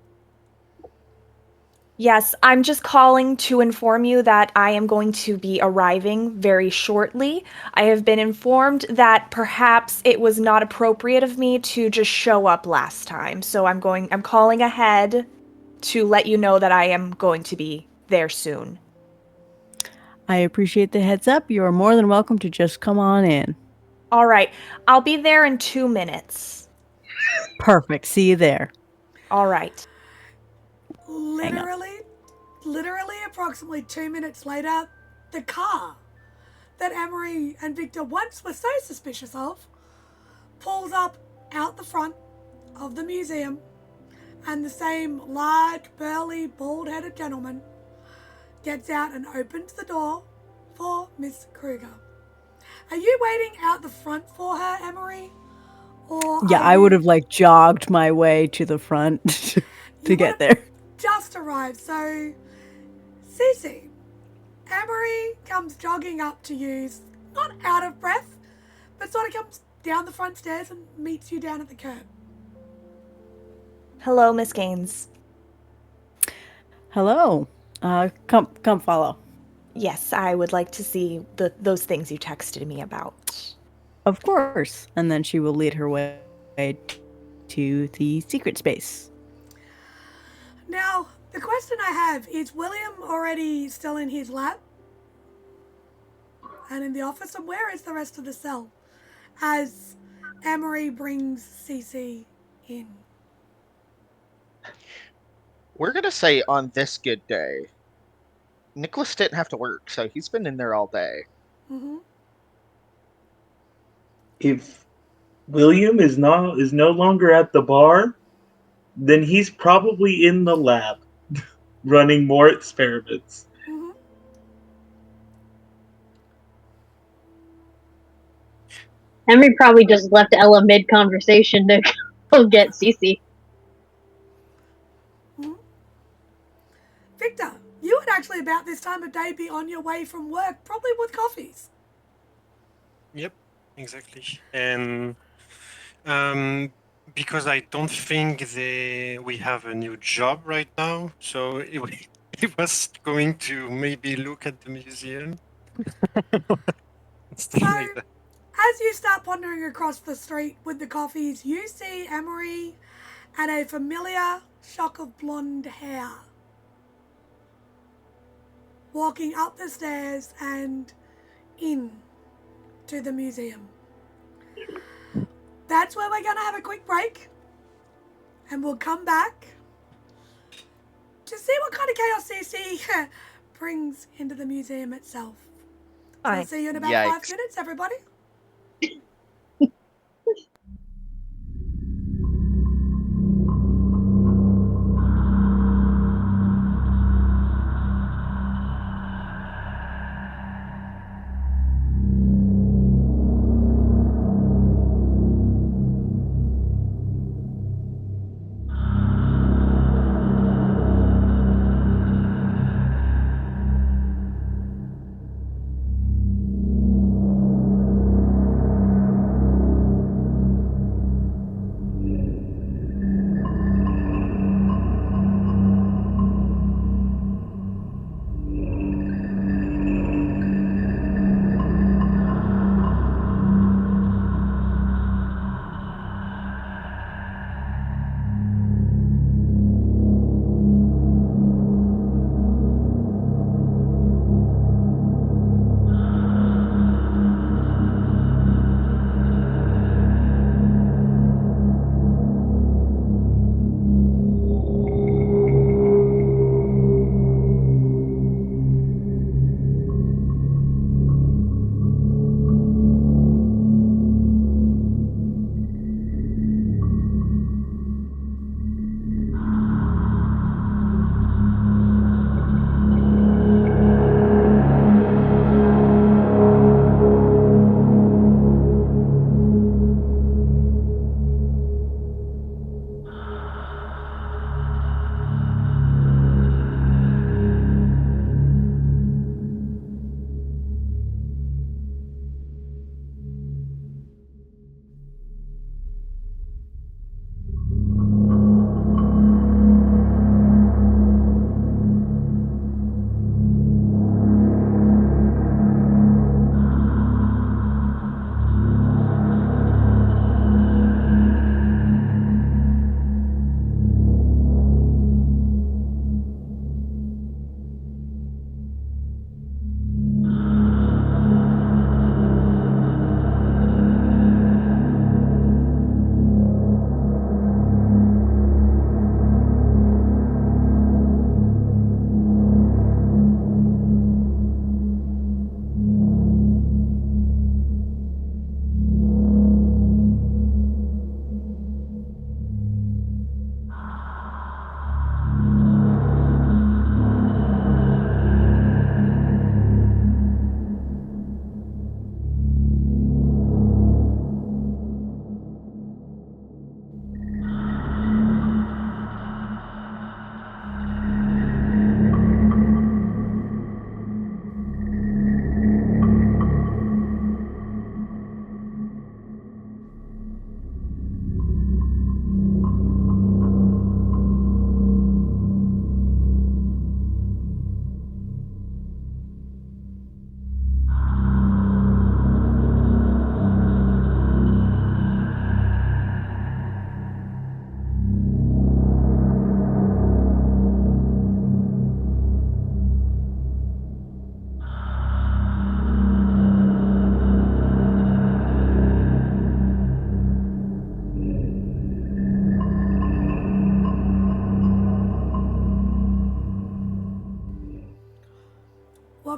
Yes, I'm just calling to inform you that I am going to be arriving very shortly. I have been informed that perhaps it was not appropriate of me to just show up last time. So I'm calling ahead to let you know that I am going to be there soon. I appreciate the heads up. You are more than welcome to just come on in. All right, I'll be there in 2 minutes. Perfect. See you there. All right. Hang up. Literally approximately 2 minutes later, the car that Emery and Victor once were so suspicious of pulls up out the front of the museum, and the same large, burly, bald-headed gentleman gets out and opens the door for Miss Kruger. Are you waiting out the front for her, Emery? Or Yeah, I would have like jogged my way to the front to get there. Just arrived, so Cece, Emery comes jogging up to you, not out of breath, but sort of comes down the front stairs and meets you down at the curb. Hello, Miss Gaines. Hello. Come follow. Yes, I would like to see those things you texted me about. Of course. And then she will lead her way to the secret space. Now, the question I have is William already still in his lab and in the office, and where is the rest of the cell as Emery brings Cece in? We're gonna say on this good day, Nicholas didn't have to work, so he's been in there all day. Mm-hmm. If William is no longer at the bar, then he's probably in the lab running more experiments. Mm-hmm. Henry probably just left Ella mid-conversation to go get Cece. Mm-hmm. Victor, you would actually about this time of day be on your way from work, probably with coffees. Yep, exactly. And because I don't think we have a new job right now, so it was going to maybe look at the museum. Stuff So, like that. as you start wandering across the street with the coffees, you see Emery and a familiar shock of blonde hair walking up the stairs and in to the museum. That's where we're going to have a quick break, and we'll come back to see what kind of chaos CC brings into the museum itself. I'll see you in about 5 minutes, everybody.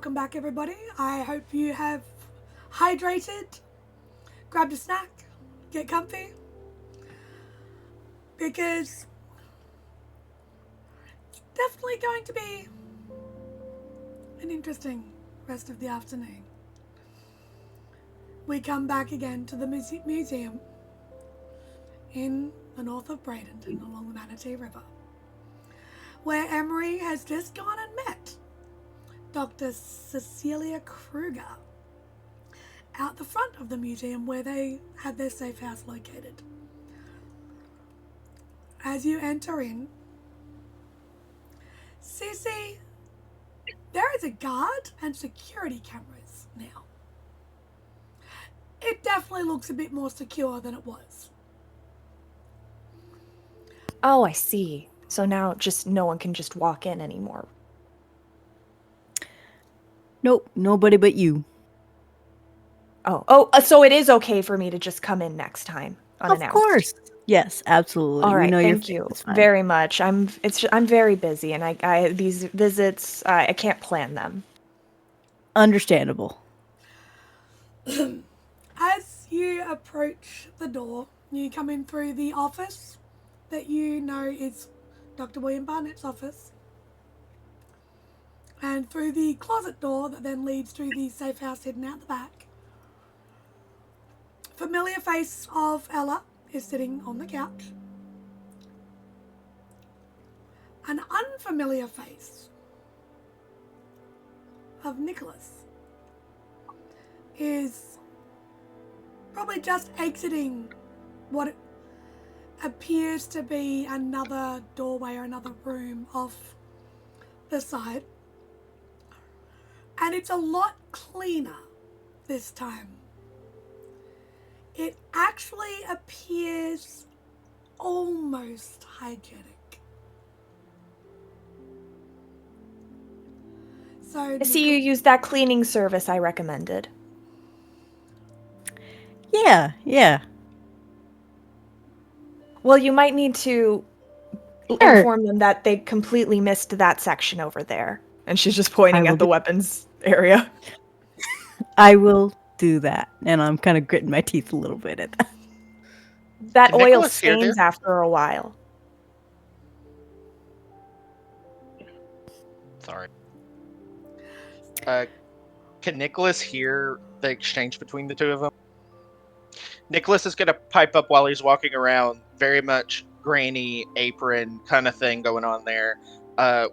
welcome back, everybody. I hope you have hydrated, grabbed a snack, get comfy, because it's definitely going to be an interesting rest of the afternoon. We come back again to the museum in the north of Bradenton along the Manatee River, where Emery has just gone and met Dr. Cecilia Kruger out the front of the museum where they had their safe house located. As you enter in, Cece, there is a guard and security cameras now. It definitely looks a bit more secure than it was. Oh, I see. So now just no one can just walk in anymore. Nope, nobody but you. So it is okay for me to just come in next time unannounced. Of course. Yes, absolutely. All right, we know thank your you face is fine. very much. I'm very busy, and I these visits I can't plan them. Understandable. As you approach the door, you come in through the office that you know is Dr. William Barnett's office, and through the closet door that then leads to the safe house hidden out the back. Familiar face of Ella is sitting on the couch. An unfamiliar face of Nicholas is probably just exiting what appears to be another doorway or another room off the side. And it's a lot cleaner this time. It actually appears almost hygienic. So I see you use that cleaning service I recommended. Yeah. Well, you might need to Sure. inform them that they completely missed that section over there. And she's just pointing I will at the do- weapons area. I will do that. And I'm kind of gritting my teeth a little bit at that. That Can oil Nicholas hear stains there? after a while. Sorry. Can Nicholas hear the exchange between the two of them? Nicholas is going to pipe up while he's walking around, very much granny apron kind of thing going on there,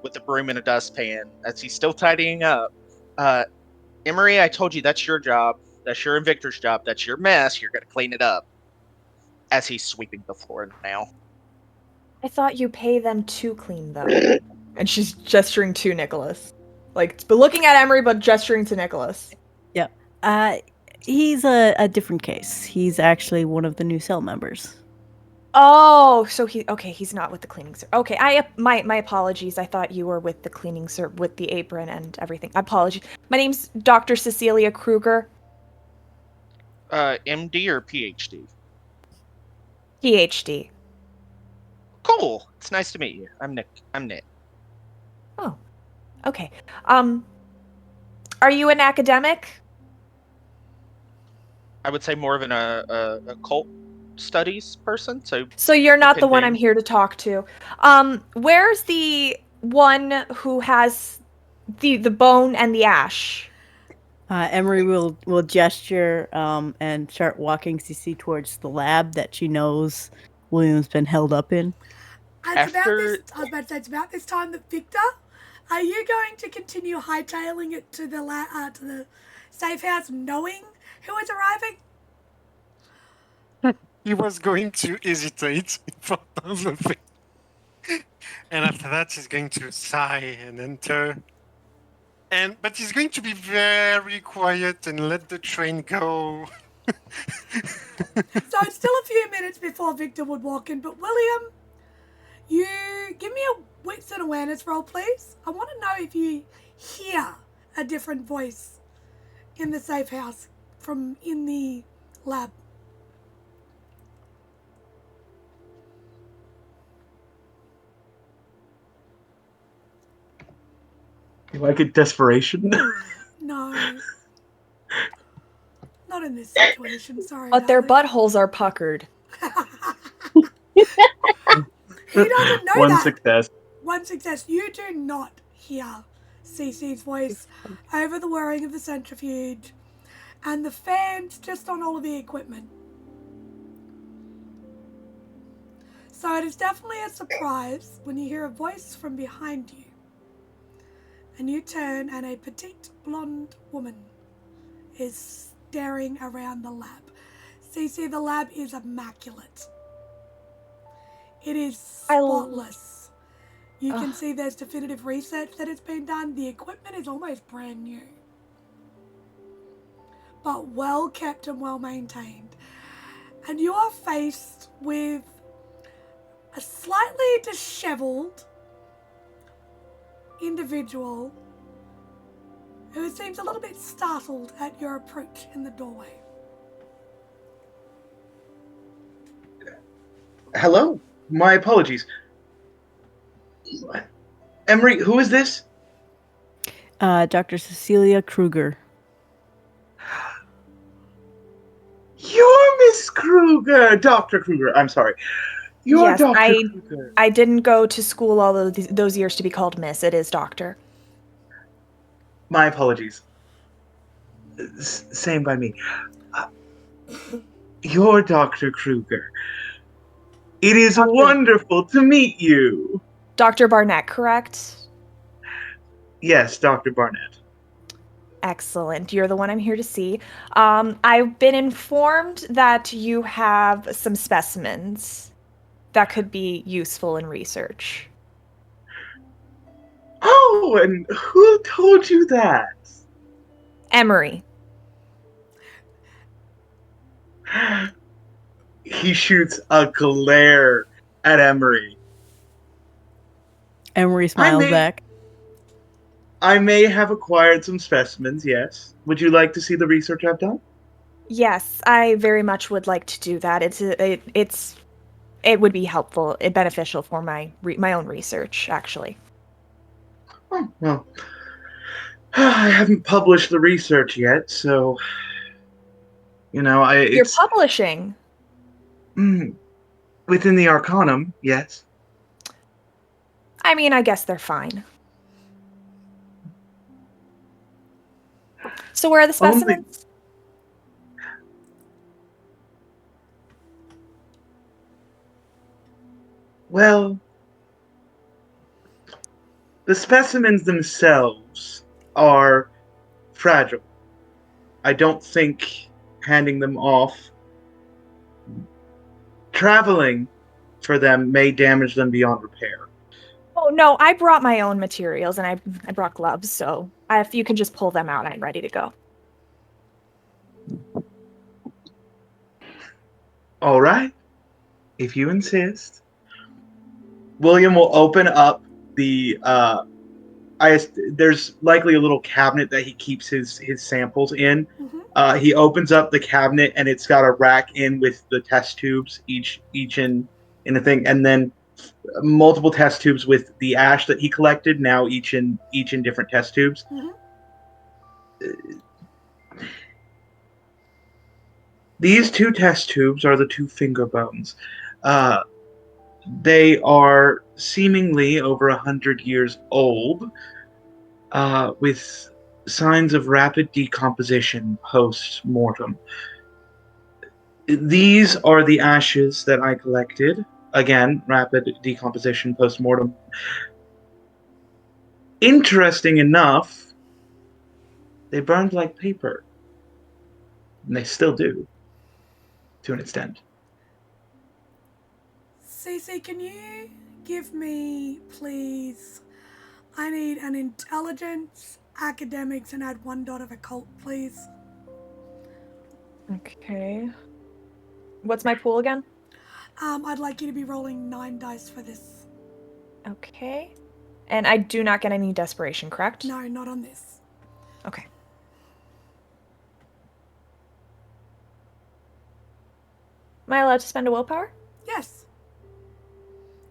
with a broom and a dustpan as he's still tidying up. Emery, I told you that's your job. That's your and Victor's job. That's your mess. You're going to clean it up. As he's sweeping the floor now. I thought you pay them to clean them. And she's gesturing to Nicholas. But looking at Emery, but gesturing to Nicholas. Yep. He's a different case. He's actually one of the new cell members. Oh, so he's not with the cleaning service. Okay, my apologies. I thought you were with the cleaning service, with the apron and everything. Apologies. My name's Dr. Cecilia Kruger. MD or PhD? PhD. Cool. It's nice to meet you. I'm Nick. Oh, okay. Are you an academic? I would say more of an occult studies person. So you're not could the one be. I'm here to talk to. Where's the one who has the bone and the ash? Emery will gesture and start walking CC towards the lab that she knows William's been held up in. I was about to say, it's about this time that Victor, are you going to continue hightailing it to the safe house knowing who is arriving? He was going to hesitate in front of the thing. And after that, he's going to sigh and enter. But he's going to be very quiet and let the train go. So it's still a few minutes before Victor would walk in, but William, you give me a wits and awareness roll, please. I want to know if you hear a different voice in the safe house from in the lab. You like it, desperation? this situation. Sorry. But their darling. buttholes are puckered. He doesn't know One that. success. One success. You do not hear Cece's voice over the whirring of the centrifuge and the fans just on all of the equipment. So it is definitely a surprise when you hear a voice from behind you. And you turn and a petite blonde woman is staring around the lab. Cece, the lab is immaculate. It is spotless. You can see there's definitive research that has been done. The equipment is almost brand new. But well kept and well maintained. And you are faced with a slightly disheveled individual who seems a little bit startled at your approach in the doorway. Hello? My apologies. Emery, who is this? Dr. Cecilia Kruger. You're Miss Kruger! Dr. Kruger, I'm sorry. You're Yes, Dr. Kruger. I didn't go to school all of those years to be called Miss. It is Doctor. My apologies. Same by me. You're Dr. Kruger. It is wonderful to meet you. Dr. Barnett, correct? Yes, Dr. Barnett. Excellent. You're the one I'm here to see. I've been informed that you have some specimens that could be useful in research. Oh, and who told you that? Emery. He shoots a glare at Emery. Emery smiles back. I may have acquired some specimens, yes. Would you like to see the research I've done? Yes, I very much would like to do that. It would be helpful, beneficial for my own research, actually. Oh, well, I haven't published the research yet, so You're publishing. Within the Arcanum, yes. I mean, I guess they're fine. So where are the specimens? Well, the specimens themselves are fragile. I don't think handing them off. Traveling for them may damage them beyond repair. Oh, no, I brought my own materials, and I brought gloves, so if you can just pull them out, I'm ready to go. All right, if you insist. William will open up the. There's likely a little cabinet that he keeps his samples in. Mm-hmm. He opens up the cabinet and it's got a rack in with the test tubes, each in a thing, and then multiple test tubes with the ash that he collected. Now each in different test tubes. Mm-hmm. These two test tubes are the two finger bones. They are seemingly over 100 years old, with signs of rapid decomposition post-mortem. These are the ashes that I collected. Again, rapid decomposition post-mortem. Interesting enough, they burned like paper. And they still do, to an extent. Cece, can you give me, please, I need an intelligence, academics, and add 1 dot of occult, please. Okay. What's my pool again? I'd like you to be rolling 9 dice for this. Okay. And I do not get any desperation, correct? No, not on this. Okay. Am I allowed to spend a willpower? Yes.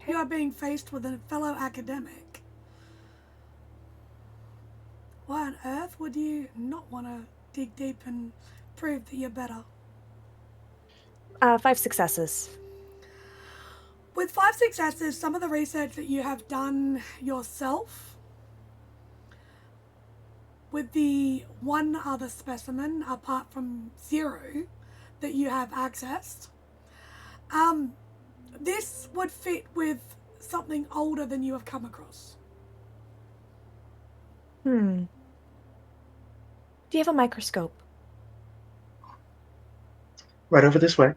Okay. You are being faced with a fellow academic. Why on earth would you not want to dig deep and prove that you're better? 5 successes. With 5 successes, some of the research that you have done yourself with the one other specimen apart from 0 that you have accessed, this would fit with something older than you have come across. Do you have a microscope? Right over this way.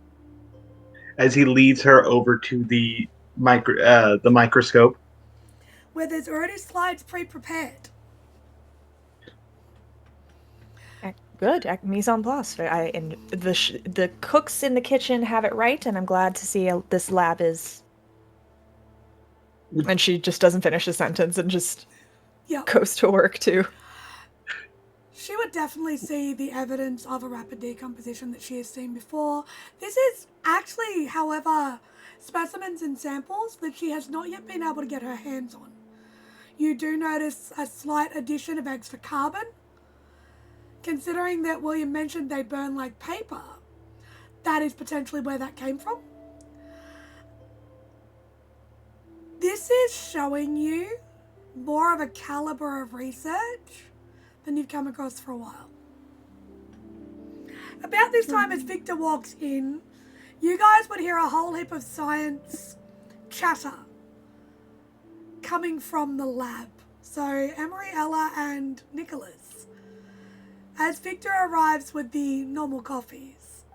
As he leads her over to the microscope. Where there's already slides pre-prepared. Good, mise en place. And the cooks in the kitchen have it right, and I'm glad to see this lab is. And she just doesn't finish the sentence and just goes to work too. She would definitely see the evidence of a rapid decomposition that she has seen before. This is actually, however, specimens and samples that she has not yet been able to get her hands on. You do notice a slight addition of extra carbon. Considering that William mentioned they burn like paper, that is potentially where that came from. This is showing you more of a caliber of research than you've come across for a while. About this time as Victor walks in, you guys would hear a whole heap of science chatter coming from the lab. So Emery, Ella and Nicholas, as Victor arrives with the normal coffees.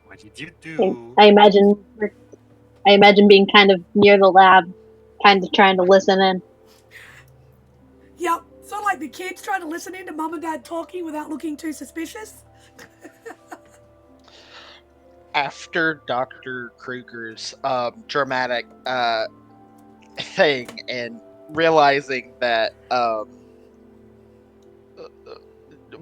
What did you do? I imagine being kind of near the lab, kind of trying to listen in. Yep, sort of like the kids trying to listen in to mum and dad talking without looking too suspicious. After Dr. Kruger's dramatic thing and realizing that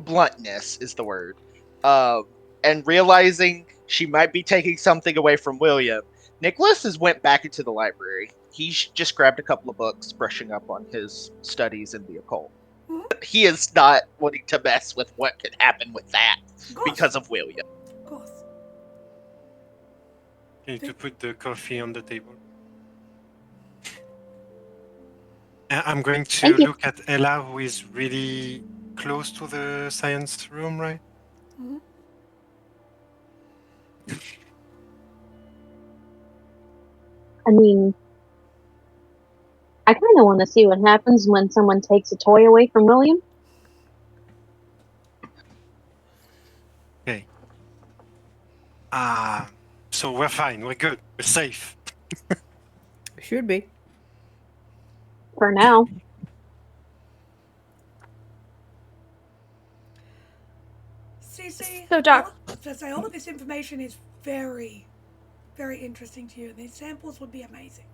bluntness is the word, and realizing she might be taking something away from William, Nicholas has went back into the library. He's just grabbed a couple of books, brushing up on his studies in the occult. Mm-hmm. He is not wanting to mess with what could happen with that because of William. Of course. Okay, to put the coffee on the table. I'm going to look at Ella, who is really close to the science room, right? Mm-hmm. I mean, I kind of want to see what happens when someone takes a toy away from William. Okay. So we're fine. We're good. We're safe. Should be. For now. Cece, So, Doc. all of this information is very, very interesting to you. These samples would be amazing.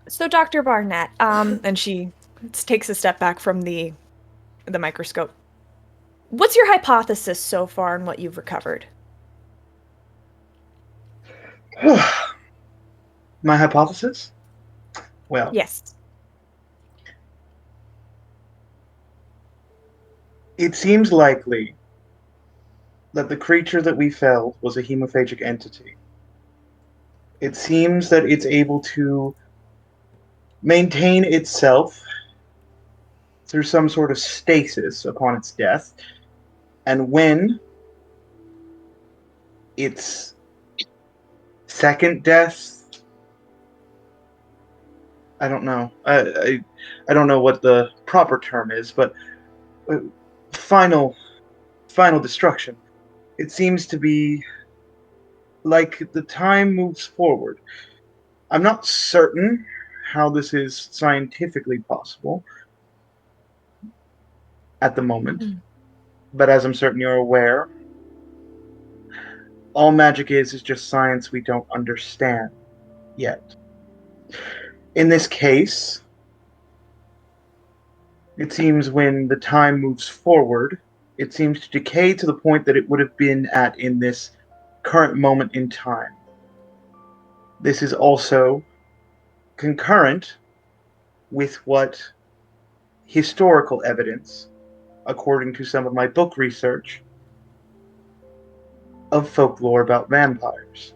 So, Dr. Barnett, and she takes a step back from the microscope. What's your hypothesis so far on what you've recovered? My hypothesis? Well, yes. It seems likely that the creature that we felled was a hemophagic entity. It seems that it's able to maintain itself through some sort of stasis upon its death, and when its second death, I don't know. I don't know what the proper term is, but final destruction. It seems to be like the time moves forward. I'm not certain how this is scientifically possible at the moment, but as I'm certain you're aware, all magic is just science we don't understand yet. In this case, it seems when the time moves forward, it seems to decay to the point that it would have been at in this current moment in time. This is also concurrent with what historical evidence, according to some of my book research, of folklore about vampires,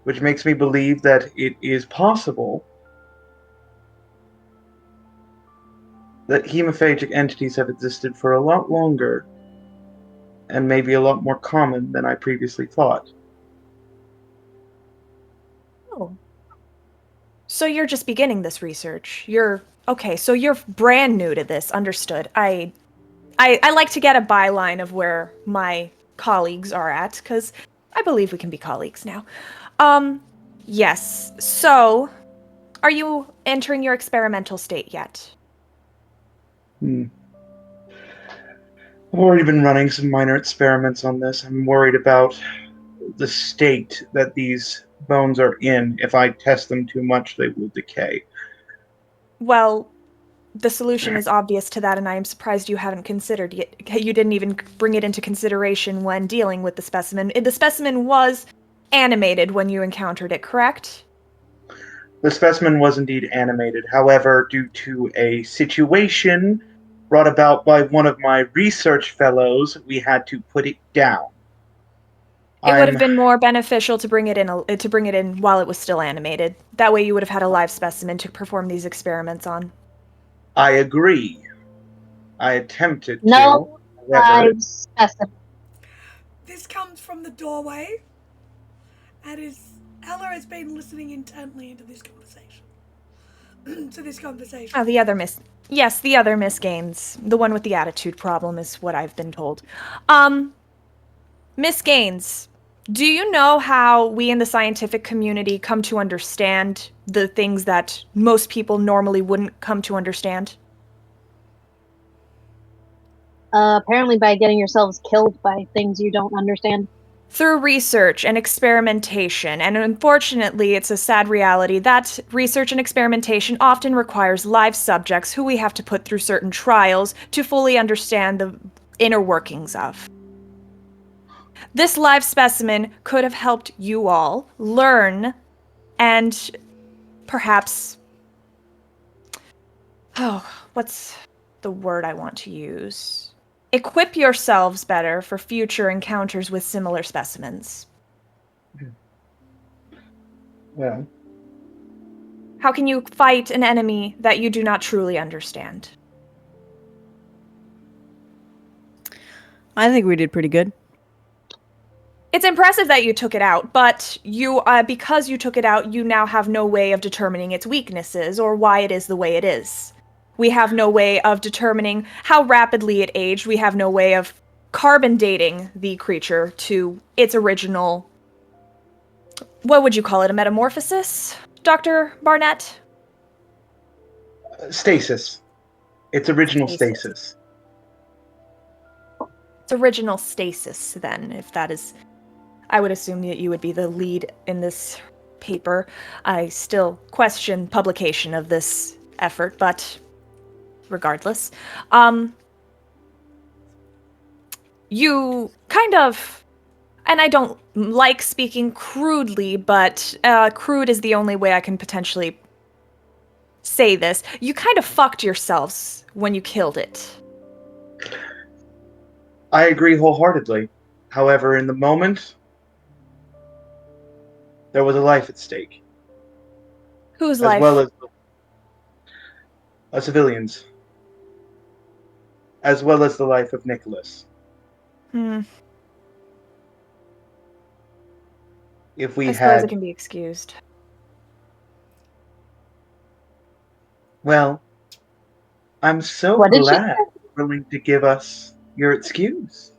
which makes me believe that it is possible that hemophagic entities have existed for a lot longer and maybe a lot more common than I previously thought. Oh. So you're just beginning this research. Okay, so you're brand new to this. Understood. I like to get a byline of where my colleagues are at, because I believe we can be colleagues now. Yes. So, are you entering your experimental state yet? I've already been running some minor experiments on this. I'm worried about the state that these bones are in. If I test them too much, they will decay. Well, the solution is obvious to that, and I am surprised you haven't considered it. You didn't even bring it into consideration when dealing with the specimen. The specimen was animated when you encountered it, correct? The specimen was indeed animated. However, due to a situation brought about by one of my research fellows, we had to put it down. It would have been more beneficial to bring it in while it was still animated. That way you would have had a live specimen to perform these experiments on. I agree. I attempted No to. However, live specimen. This comes from the doorway, and Ella has been listening intently into this conversation. Oh, the other Miss. Yes, the other Miss Gaines. The one with the attitude problem is what I've been told. Miss Gaines, do you know how we in the scientific community come to understand the things that most people normally wouldn't come to understand? Apparently by getting yourselves killed by things you don't understand. Through research and experimentation, and unfortunately it's a sad reality that research and experimentation often requires live subjects who we have to put through certain trials to fully understand the inner workings of. This live specimen could have helped you all learn and perhaps... Oh, what's the word I want to use? Equip yourselves better for future encounters with similar specimens. well, How can you fight an enemy that you do not truly understand? I think we did pretty good. It's impressive that you took it out, but because you took it out, you now have no way of determining its weaknesses or why it is the way it is. We have no way of determining how rapidly it aged. We have no way of carbon dating the creature to its original... What would you call it? A metamorphosis, Dr. Barnett? stasis. Its original stasis. It's original stasis, then, if that is... I would assume that you would be the lead in this paper. I still question publication of this effort, but regardless. You kind of... And I don't like speaking crudely, but crude is the only way I can potentially say this. You kind of fucked yourselves when you killed it. I agree wholeheartedly. However, in the moment, there was a life at stake. Whose as life? well as civilians, as well as the life of Nicholas. If we I suppose had, it can be excused. well, I'm so What did she glad you're willing to give us your excuse.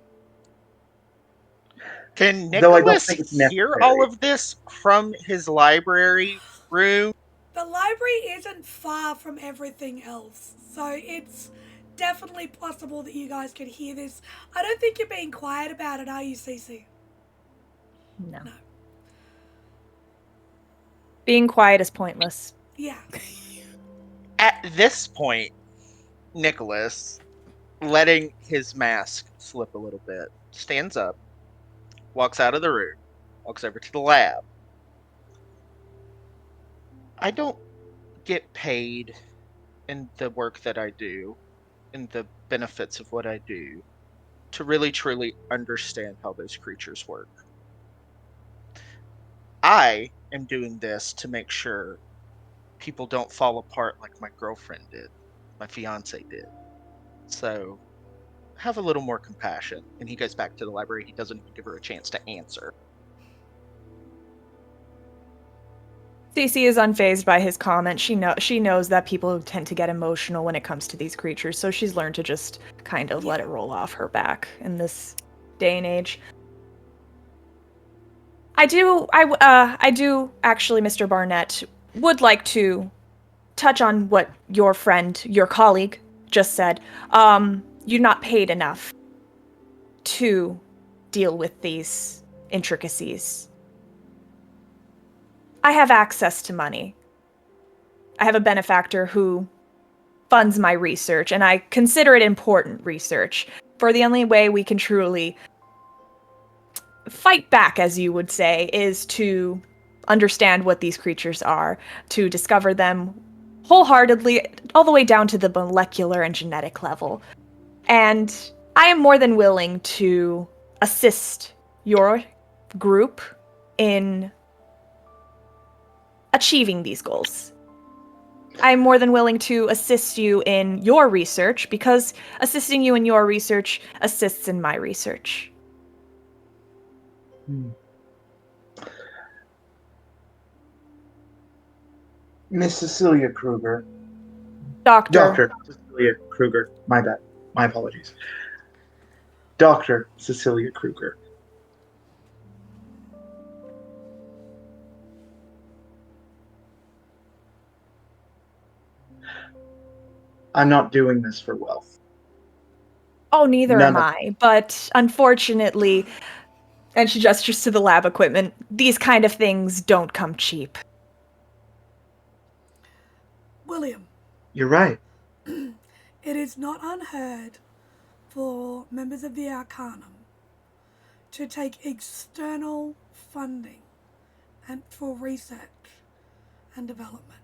Can Though I don't Nicholas think it's hear necessary. all of this from his library room? The library isn't far from everything else, so it's definitely possible that you guys could hear this. I don't think you're being quiet about it, are you, Cece? No. No. Being quiet is pointless. Yeah. At this point, Nicholas, letting his mask slip a little bit, stands up, walks out of the room, walks over to the lab. I don't get paid in the work that I do, in the benefits of what I do, to really truly understand how those creatures work. I am doing this to make sure people don't fall apart like my girlfriend did, my fiance did. So have a little more compassion. And he goes back to the library. He doesn't even give her a chance to answer. Cece is unfazed by his comment. She knows that people tend to get emotional when it comes to these creatures, so she's learned to just kind of let it roll off her back in this day and age. I do actually, Mr. Barnett, would like to touch on what your friend, your colleague, just said. You're not paid enough to deal with these intricacies. I have access to money. I have a benefactor who funds my research, and I consider it important research. For the only way we can truly fight back, as you would say, is to understand what these creatures are, to discover them wholeheartedly, all the way down to the molecular and genetic level. And I am more than willing to assist your group in achieving these goals. I'm more than willing to assist you in your research, because assisting you in your research assists in my research. Miss Cecilia Kruger. Doctor. Cecilia Kruger. My bad. My apologies. Dr. Cecilia Kruger. I'm not doing this for wealth. Oh, neither None am of- I. But unfortunately, and she gestures to the lab equipment, these kind of things don't come cheap. William, You're right. it is not unheard for members of the Arcanum to take external funding and for research and development.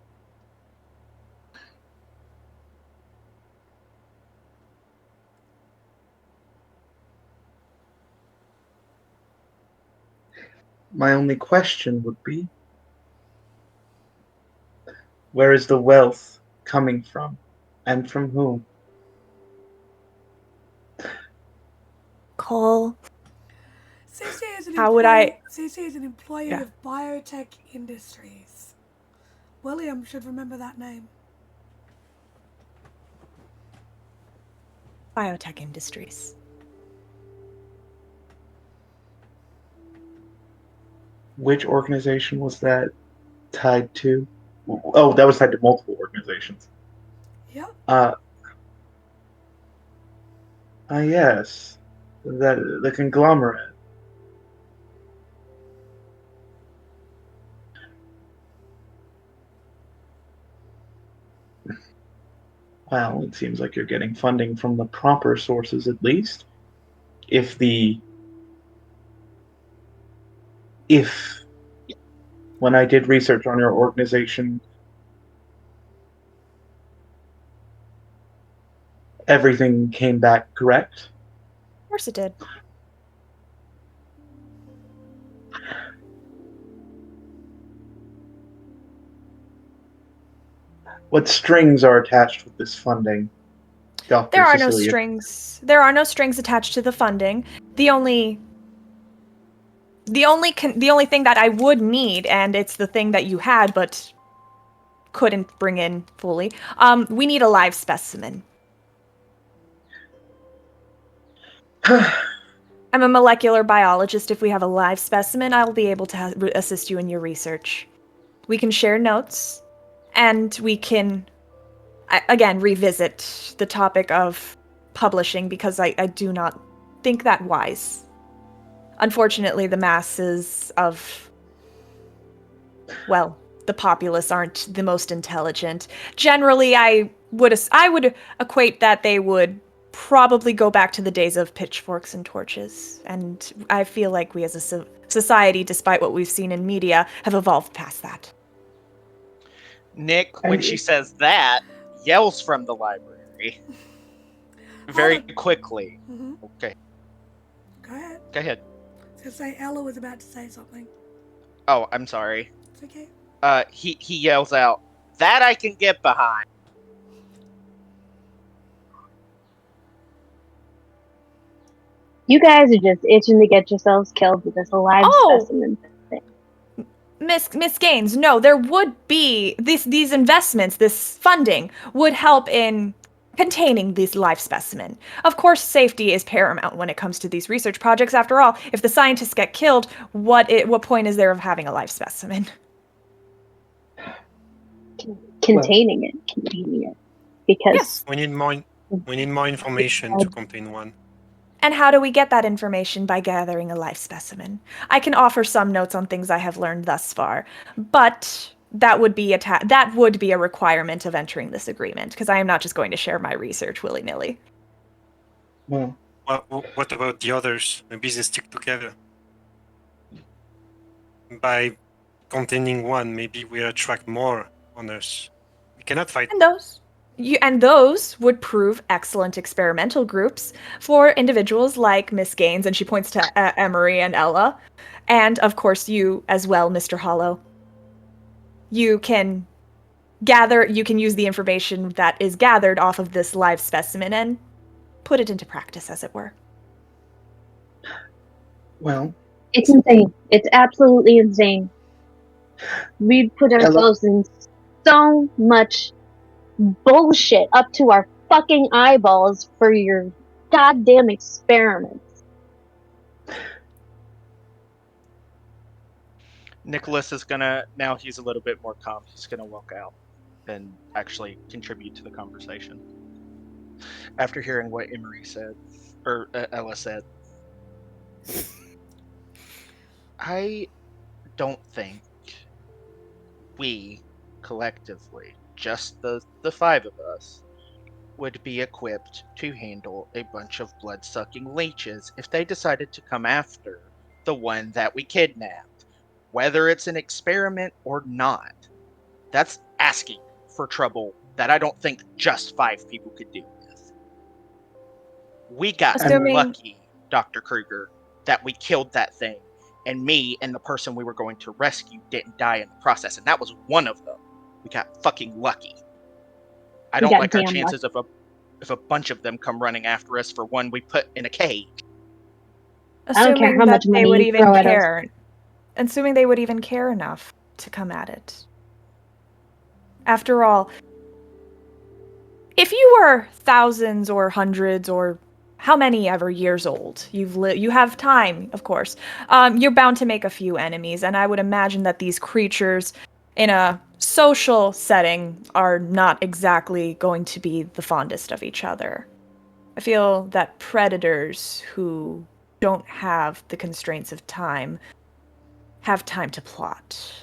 My only question would be, where is the wealth coming from? And from whom? Cole, CC is an how would I... CC is an employee Yeah. of Biotech Industries. William should remember that name. Biotech Industries. Which organization was that tied to? Oh, that was tied to multiple organizations. Yep. Yes. The conglomerate. Well, it seems like you're getting funding from the proper sources at least. If when I did research on your organization, everything came back correct. Of course it did. What strings are attached with this funding, Dr. There are no Cecilia? strings. There are no strings attached to the funding. The only thing that I would need, and it's the thing that you had but couldn't bring in fully, we need a live specimen. I'm a molecular biologist. If we have a live specimen, I'll be able to assist you in your research. We can share notes, and we can, again, revisit the topic of publishing, because I do not think that wise. Unfortunately, the masses of, well, the populace aren't the most intelligent. Generally, I would equate that they would probably go back to the days of pitchforks and torches. And I feel like we as a society, despite what we've seen in media, have evolved past that. Nick, when she says that, yells from the library very quickly. Mm-hmm. Okay, Go ahead. go ahead. I was gonna say Ella was about to say something. Oh, I'm sorry. It's okay. He yells out, "That I can get behind." You guys are just itching to get yourselves killed with this alive specimen thing. Miss Gaines, no, there would be these investments, this funding would help in containing these live specimen. Of course, safety is paramount when it comes to these research projects. After all, if the scientists get killed, what point is there of having a live specimen? Containing it. Because Yes. We need more information to contain one. And how do we get that information? By gathering a live specimen. I can offer some notes on things I have learned thus far, but that would be a requirement of entering this agreement, because I am not just going to share my research willy-nilly. Well, What about the others? Maybe they stick together. By containing one, maybe we attract more on us. We cannot fight. And those would prove excellent experimental groups for individuals like Miss Gaines, and she points to Emery and Ella, and of course you as well, Mr. Hollow. You can use the information that is gathered off of this live specimen and put it into practice, as it were. well, it's insane. It's absolutely insane. We put ourselves in so much bullshit up to our fucking eyeballs for your goddamn experiments. Nicholas is gonna, now he's a little bit more calm, he's gonna walk out and actually contribute to the conversation. After hearing what Emery said, or Ella said, I don't think we, collectively, just the five of us, would be equipped to handle a bunch of blood-sucking leeches if they decided to come after the one that we kidnapped. Whether it's an experiment or not, that's asking for trouble that I don't think just 5 people could deal with. We got lucky, Dr. Kruger, that we killed that thing, and me and the person we were going to rescue didn't die in the process, and that was one of them. We got fucking lucky. I don't like our chances if a bunch of them come running after us for one we put in a cage. I don't care how much money they would you even throw at us. care. Assuming they would even care enough to come at it. After all, if you were thousands or hundreds or how many ever years old, you have time, of course. You're bound to make a few enemies, and I would imagine that these creatures in a social setting are not exactly going to be the fondest of each other. I feel that predators who don't have the constraints of time have time to plot.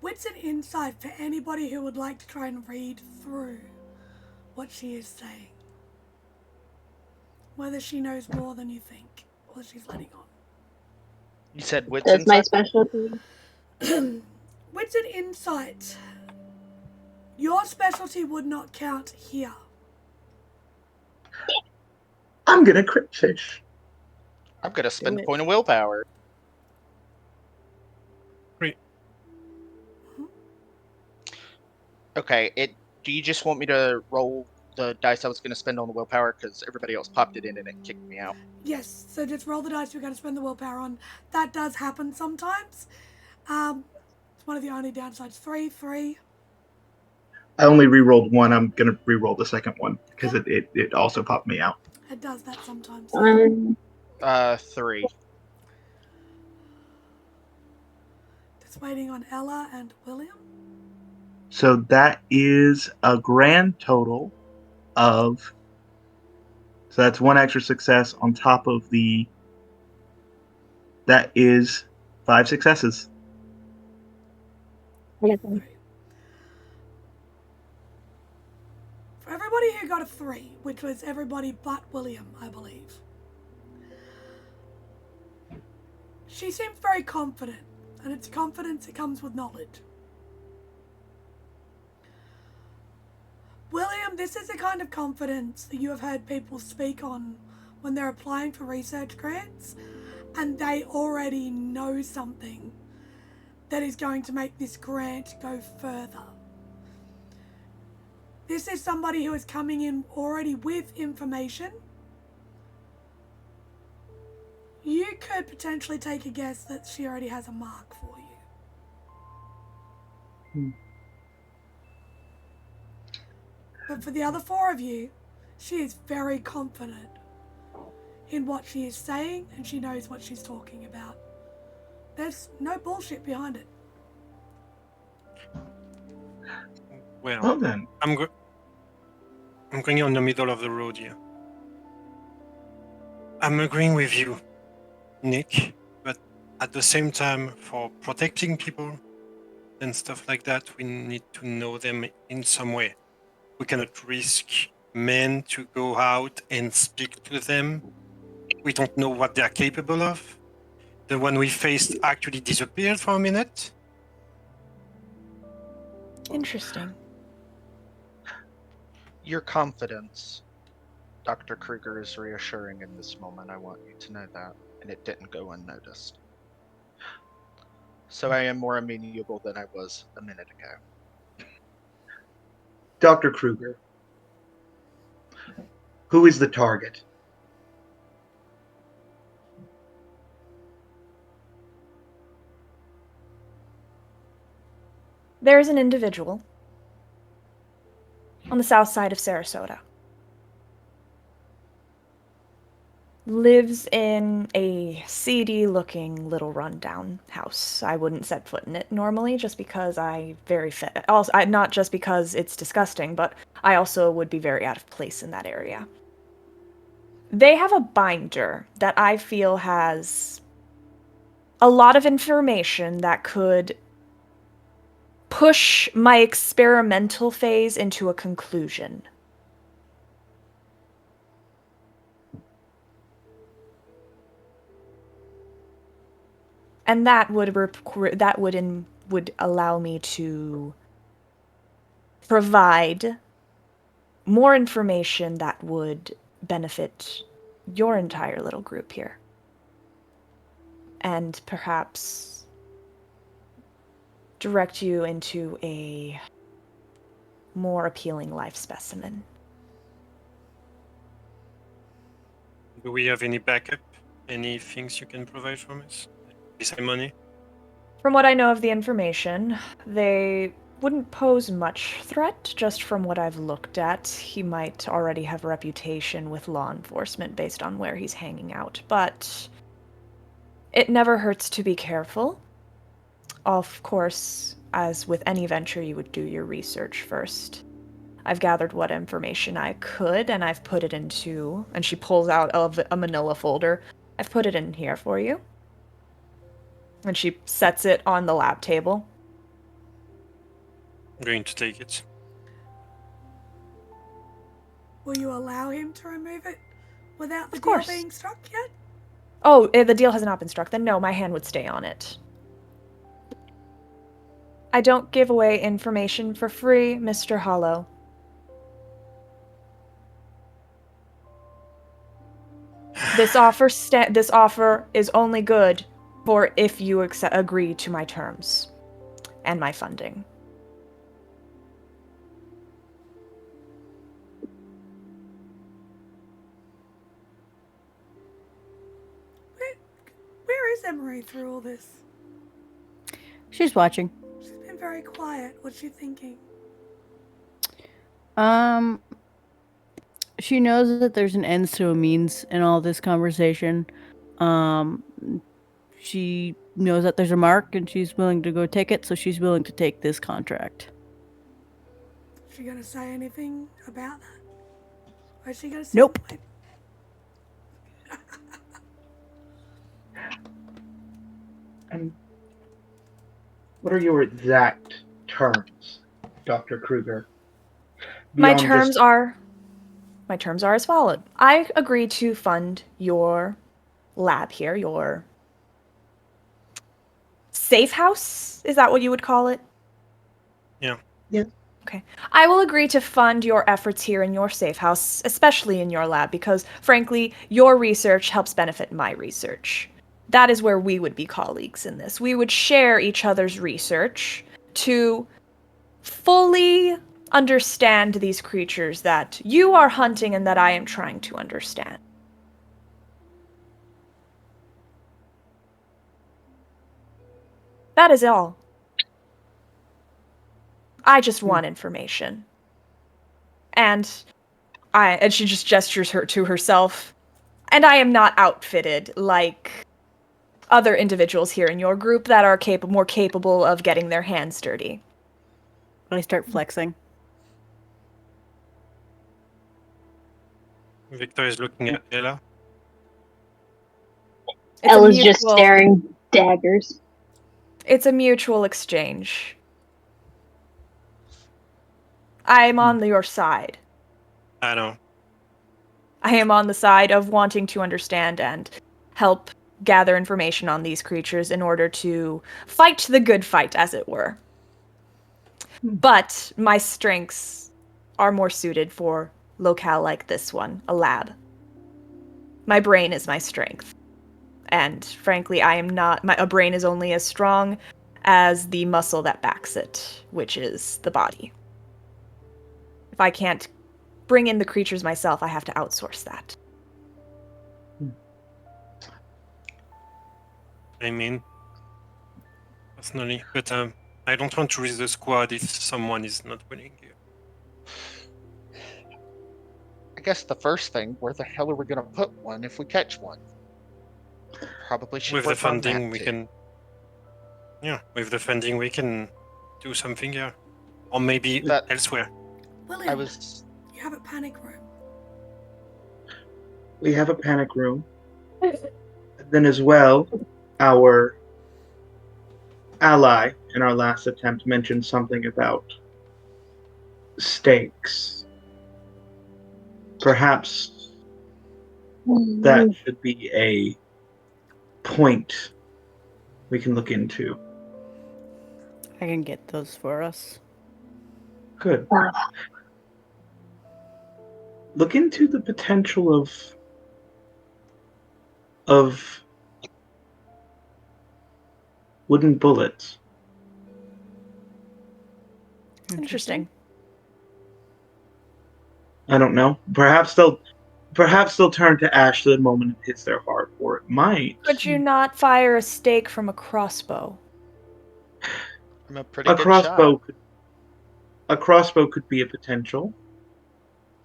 What's an insight for anybody who would like to try and read through what she is saying? Whether she knows more than you think, or she's letting on. You said wits That's my insight? specialty. Wits and insight. Your specialty would not count here. I'm gonna crit fish. I'm gonna spend a point of willpower. Great. Okay, do you just want me to roll the dice I was gonna spend on the willpower, because everybody else popped it in and it kicked me out? Yes, so just roll the dice you're going to spend the willpower on. That does happen sometimes. It's one of the only downsides. 3. I only re-rolled one. I'm gonna re-roll the second one because it also popped me out. It does that sometimes. 3. Just waiting on Ella and William. So that is a grand total of. So that's one extra success on top of the. That is 5 successes. For everybody who got a 3, which was everybody but William, I believe. She seems very confident, and it's confidence that comes with knowledge. this is the kind of confidence that you have heard people speak on when they're applying for research grants and they already know something that is going to make this grant go further. This is somebody who is coming in already with information. You could potentially take a guess that she already has a mark for you. But for the other four of you, she is very confident in what she is saying and she knows what she's talking about. There's no bullshit behind it. Well, then. I'm going on the middle of the road here. I'm agreeing with you, Nick, but at the same time, for protecting people and stuff like that, we need to know them in some way. We cannot risk men to go out and speak to them. We don't know what they're capable of. The one we faced actually disappeared for a minute. Interesting. Your confidence, Dr. Kruger, is reassuring in this moment. I want you to know that. And it didn't go unnoticed. So I am more amenable than I was a minute ago. Dr. Kruger, who is the target? There is an individual on the south side of Sarasota. Lives in a seedy-looking little rundown house. I wouldn't set foot in it normally, just because not just because it's disgusting, but I also would be very out of place in that area. They have a binder that I feel has a lot of information that could push my experimental phase into a conclusion. And that would allow me to provide more information that would benefit your entire little group here. And perhaps direct you into a more appealing life specimen. Do we have any backup? Any things you can provide from us? Besides money? From what I know of the information, they wouldn't pose much threat, just from what I've looked at. He might already have a reputation with law enforcement based on where he's hanging out, but it never hurts to be careful. Of course, as with any venture, you would do your research first. I've gathered what information I could, and I've put it into... And she pulls out of a manila folder. I've put it in here for you. And she sets it on the lab table. I'm going to take it. Will you allow him to remove it without the Of deal course. being struck yet? Oh, the deal has not been struck. Then no, my hand would stay on it. I don't give away information for free, Mr. Hollow. This offer is only good for if you agree to my terms and my funding. Where is Emery through all this? She's watching. She's been very quiet. What's she thinking? She knows that there's an ends to a means in all this conversation. She knows that there's a mark and she's willing to go take it, so she's willing to take this contract. Is she gonna say anything about that? Or is she gonna say Nope. And what are your exact terms, Dr. Kruger? My Beyond terms just- are as followed. I agree to fund your lab here, your safe house. Is that what you would call it? Yeah. Yeah. Okay. I will agree to fund your efforts here in your safe house, especially in your lab, because, frankly, your research helps benefit my research. That is where we would be colleagues in this. We would share each other's research to fully understand these creatures that you are hunting and that I am trying to understand. That is all. I just want information. And she just gestures her to herself. And I am not outfitted like other individuals here in your group that are more capable of getting their hands dirty. I start flexing. Victor is looking at Ella. Ella's just staring daggers. It's a mutual exchange. I am on your side. I know. I am on the side of wanting to understand and help gather information on these creatures in order to fight the good fight, as it were. But my strengths are more suited for locale like this one, a lab. My brain is my strength. And frankly, a brain is only as strong as the muscle that backs it, which is the body. If I can't bring in the creatures myself, I have to outsource that. I mean, personally, but I don't want to risk the squad if someone is not willing here. I guess the first thing, where the hell are we going to put one if we catch one? Probably should With the work on funding, that we too. can. Yeah, with the funding, we can do something here, or maybe That- elsewhere. William, you you have a panic room. We have a panic room. And then as well, our ally in our last attempt mentioned something about stakes. Perhaps that should be a point we can look into. I can get those for us. Good. Look into the potential of wooden bullets. Interesting. I don't know. Perhaps they'll turn to ash the moment it hits their heart, or it might. Could you not fire a stake from a crossbow? I'm a pretty good shot. A crossbow could be a potential.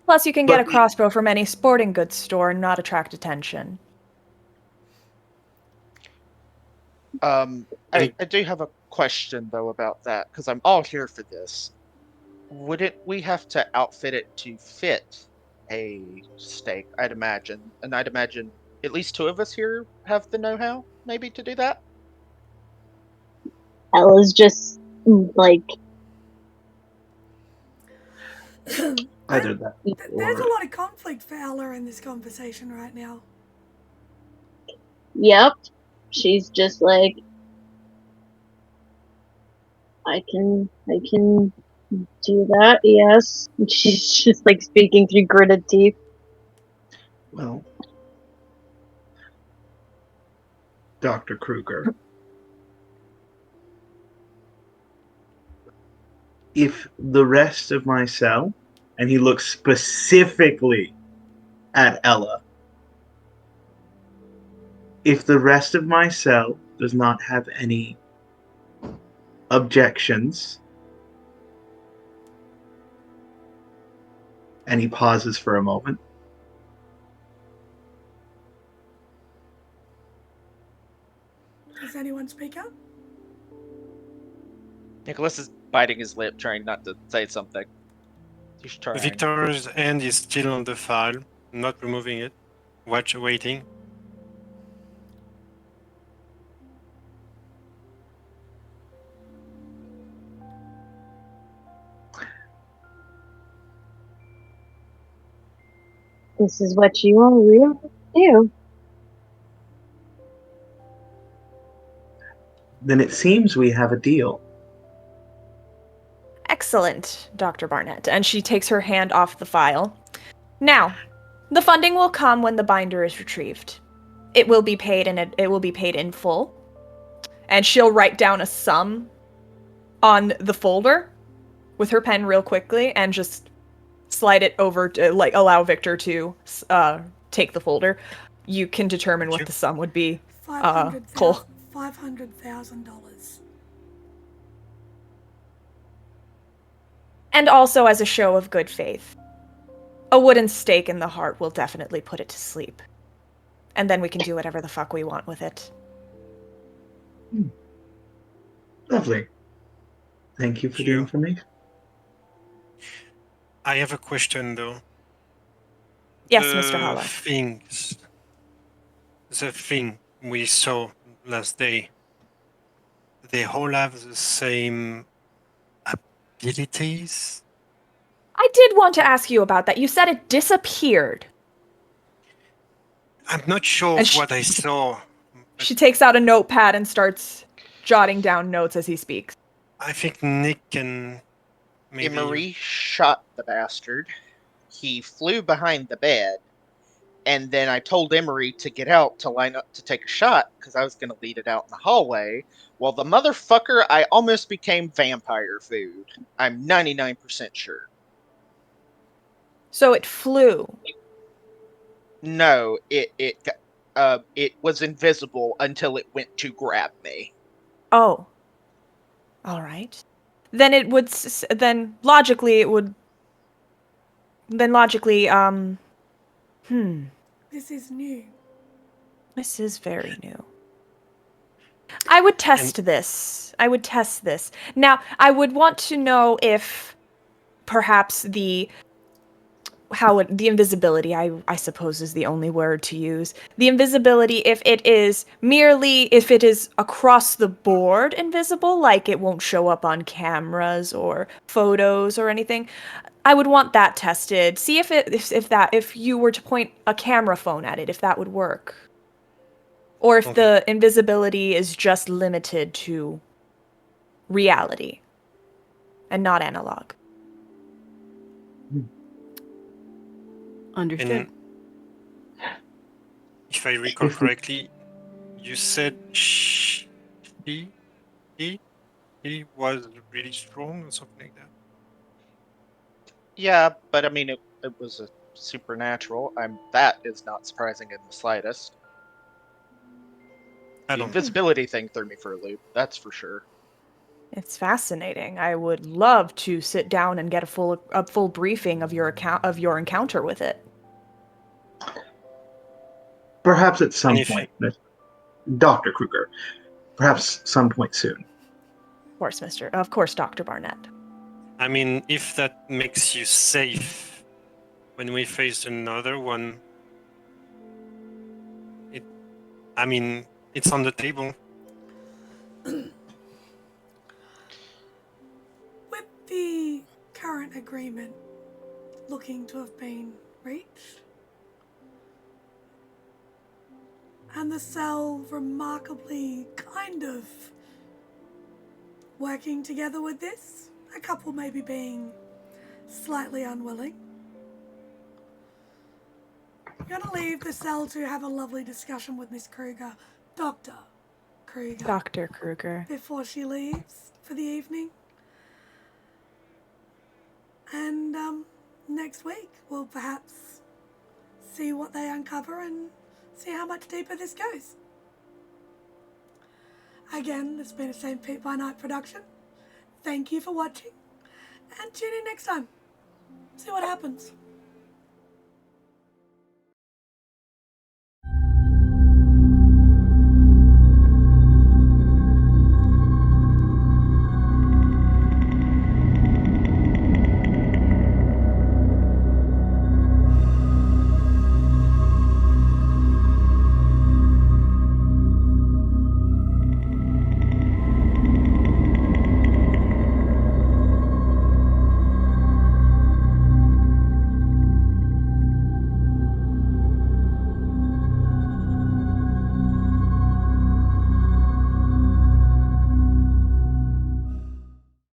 Plus, you can get a crossbow from any sporting goods store and not attract attention. I do have a question though about that, because I'm all here for this. Wouldn't we have to outfit it to fit a stake, I'd imagine? And I'd imagine at least two of us here have the know-how, maybe, to do that? Ella's just, like... Either that. There's a lot of conflict for Ella in this conversation right now. Yep. She's just like, I can do that, yes. She's just like speaking through gritted teeth. Well, Dr. Kruger, if the rest of my cell, and he looks specifically at Ella, if the rest of my cell does not have any objections, and he pauses for a moment. Does anyone speak up? Nicholas is biting his lip, trying not to say something. He's trying. Victor's hand is still on the file, not removing it. Waiting. This is what you want to really do. Then it seems we have a deal. Excellent, Dr. Barnett. And she takes her hand off the file. Now, the funding will come when the binder is retrieved. It will be paid, and it will be paid in full. And she'll write down a sum on the folder with her pen real quickly and just slide it over to, like, allow Victor to take the folder. You can determine what the sum would be. Cole. $500,000. And also as a show of good faith. A wooden stake in the heart will definitely put it to sleep. And then we can do whatever the fuck we want with it. Lovely. Thank you for the information. I have a question, though. Yes, Mr. Haller. The thing we saw last day, they all have the same abilities? I did want to ask you about that. You said it disappeared. I'm not sure what I saw. She takes out a notepad and starts jotting down notes as he speaks. I think Nick can maybe... Emery shot the bastard. He flew behind the bed. And then I told Emery to get out to line up to take a shot because I was going to lead it out in the hallway. Well, the motherfucker, I almost became vampire food. I'm 99% sure. So it flew. No, it was invisible until it went to grab me. Oh. All right. Then it would. Then logically, it would. Then logically, This is new. This is very new. I would test this. I would test this. Now, I would want to know if perhaps the invisibility, I suppose is the only word to use. The invisibility, if it is across the board invisible, like it won't show up on cameras or photos or anything, I would want that tested. See if you were to point a camera phone at it, if that would work. Or if the invisibility is just limited to reality and not analog. Understood. And if I recall correctly, you said he was really strong or something like that. Yeah, but I mean, it was a supernatural. That is not surprising in the slightest. The invisibility thing threw me for a loop, that's for sure. It's fascinating. I would love to sit down and get a full briefing of your encounter with it. Perhaps at some point, Dr. Kruger. Perhaps some point soon. Of course, Dr. Barnett. I mean, if that makes you safe when we face another one, it's on the table. With the current agreement looking to have been reached, and the cell remarkably kind of working together with this, a couple maybe being slightly unwilling, I'm going to leave the cell to have a lovely discussion with Miss Kruger, Dr. Kruger, before she leaves for the evening. And next week we'll perhaps see what they uncover and see how much deeper this goes. Again, it's been a SPbN By Night production. Thank you for watching, and tune in next time. See what happens.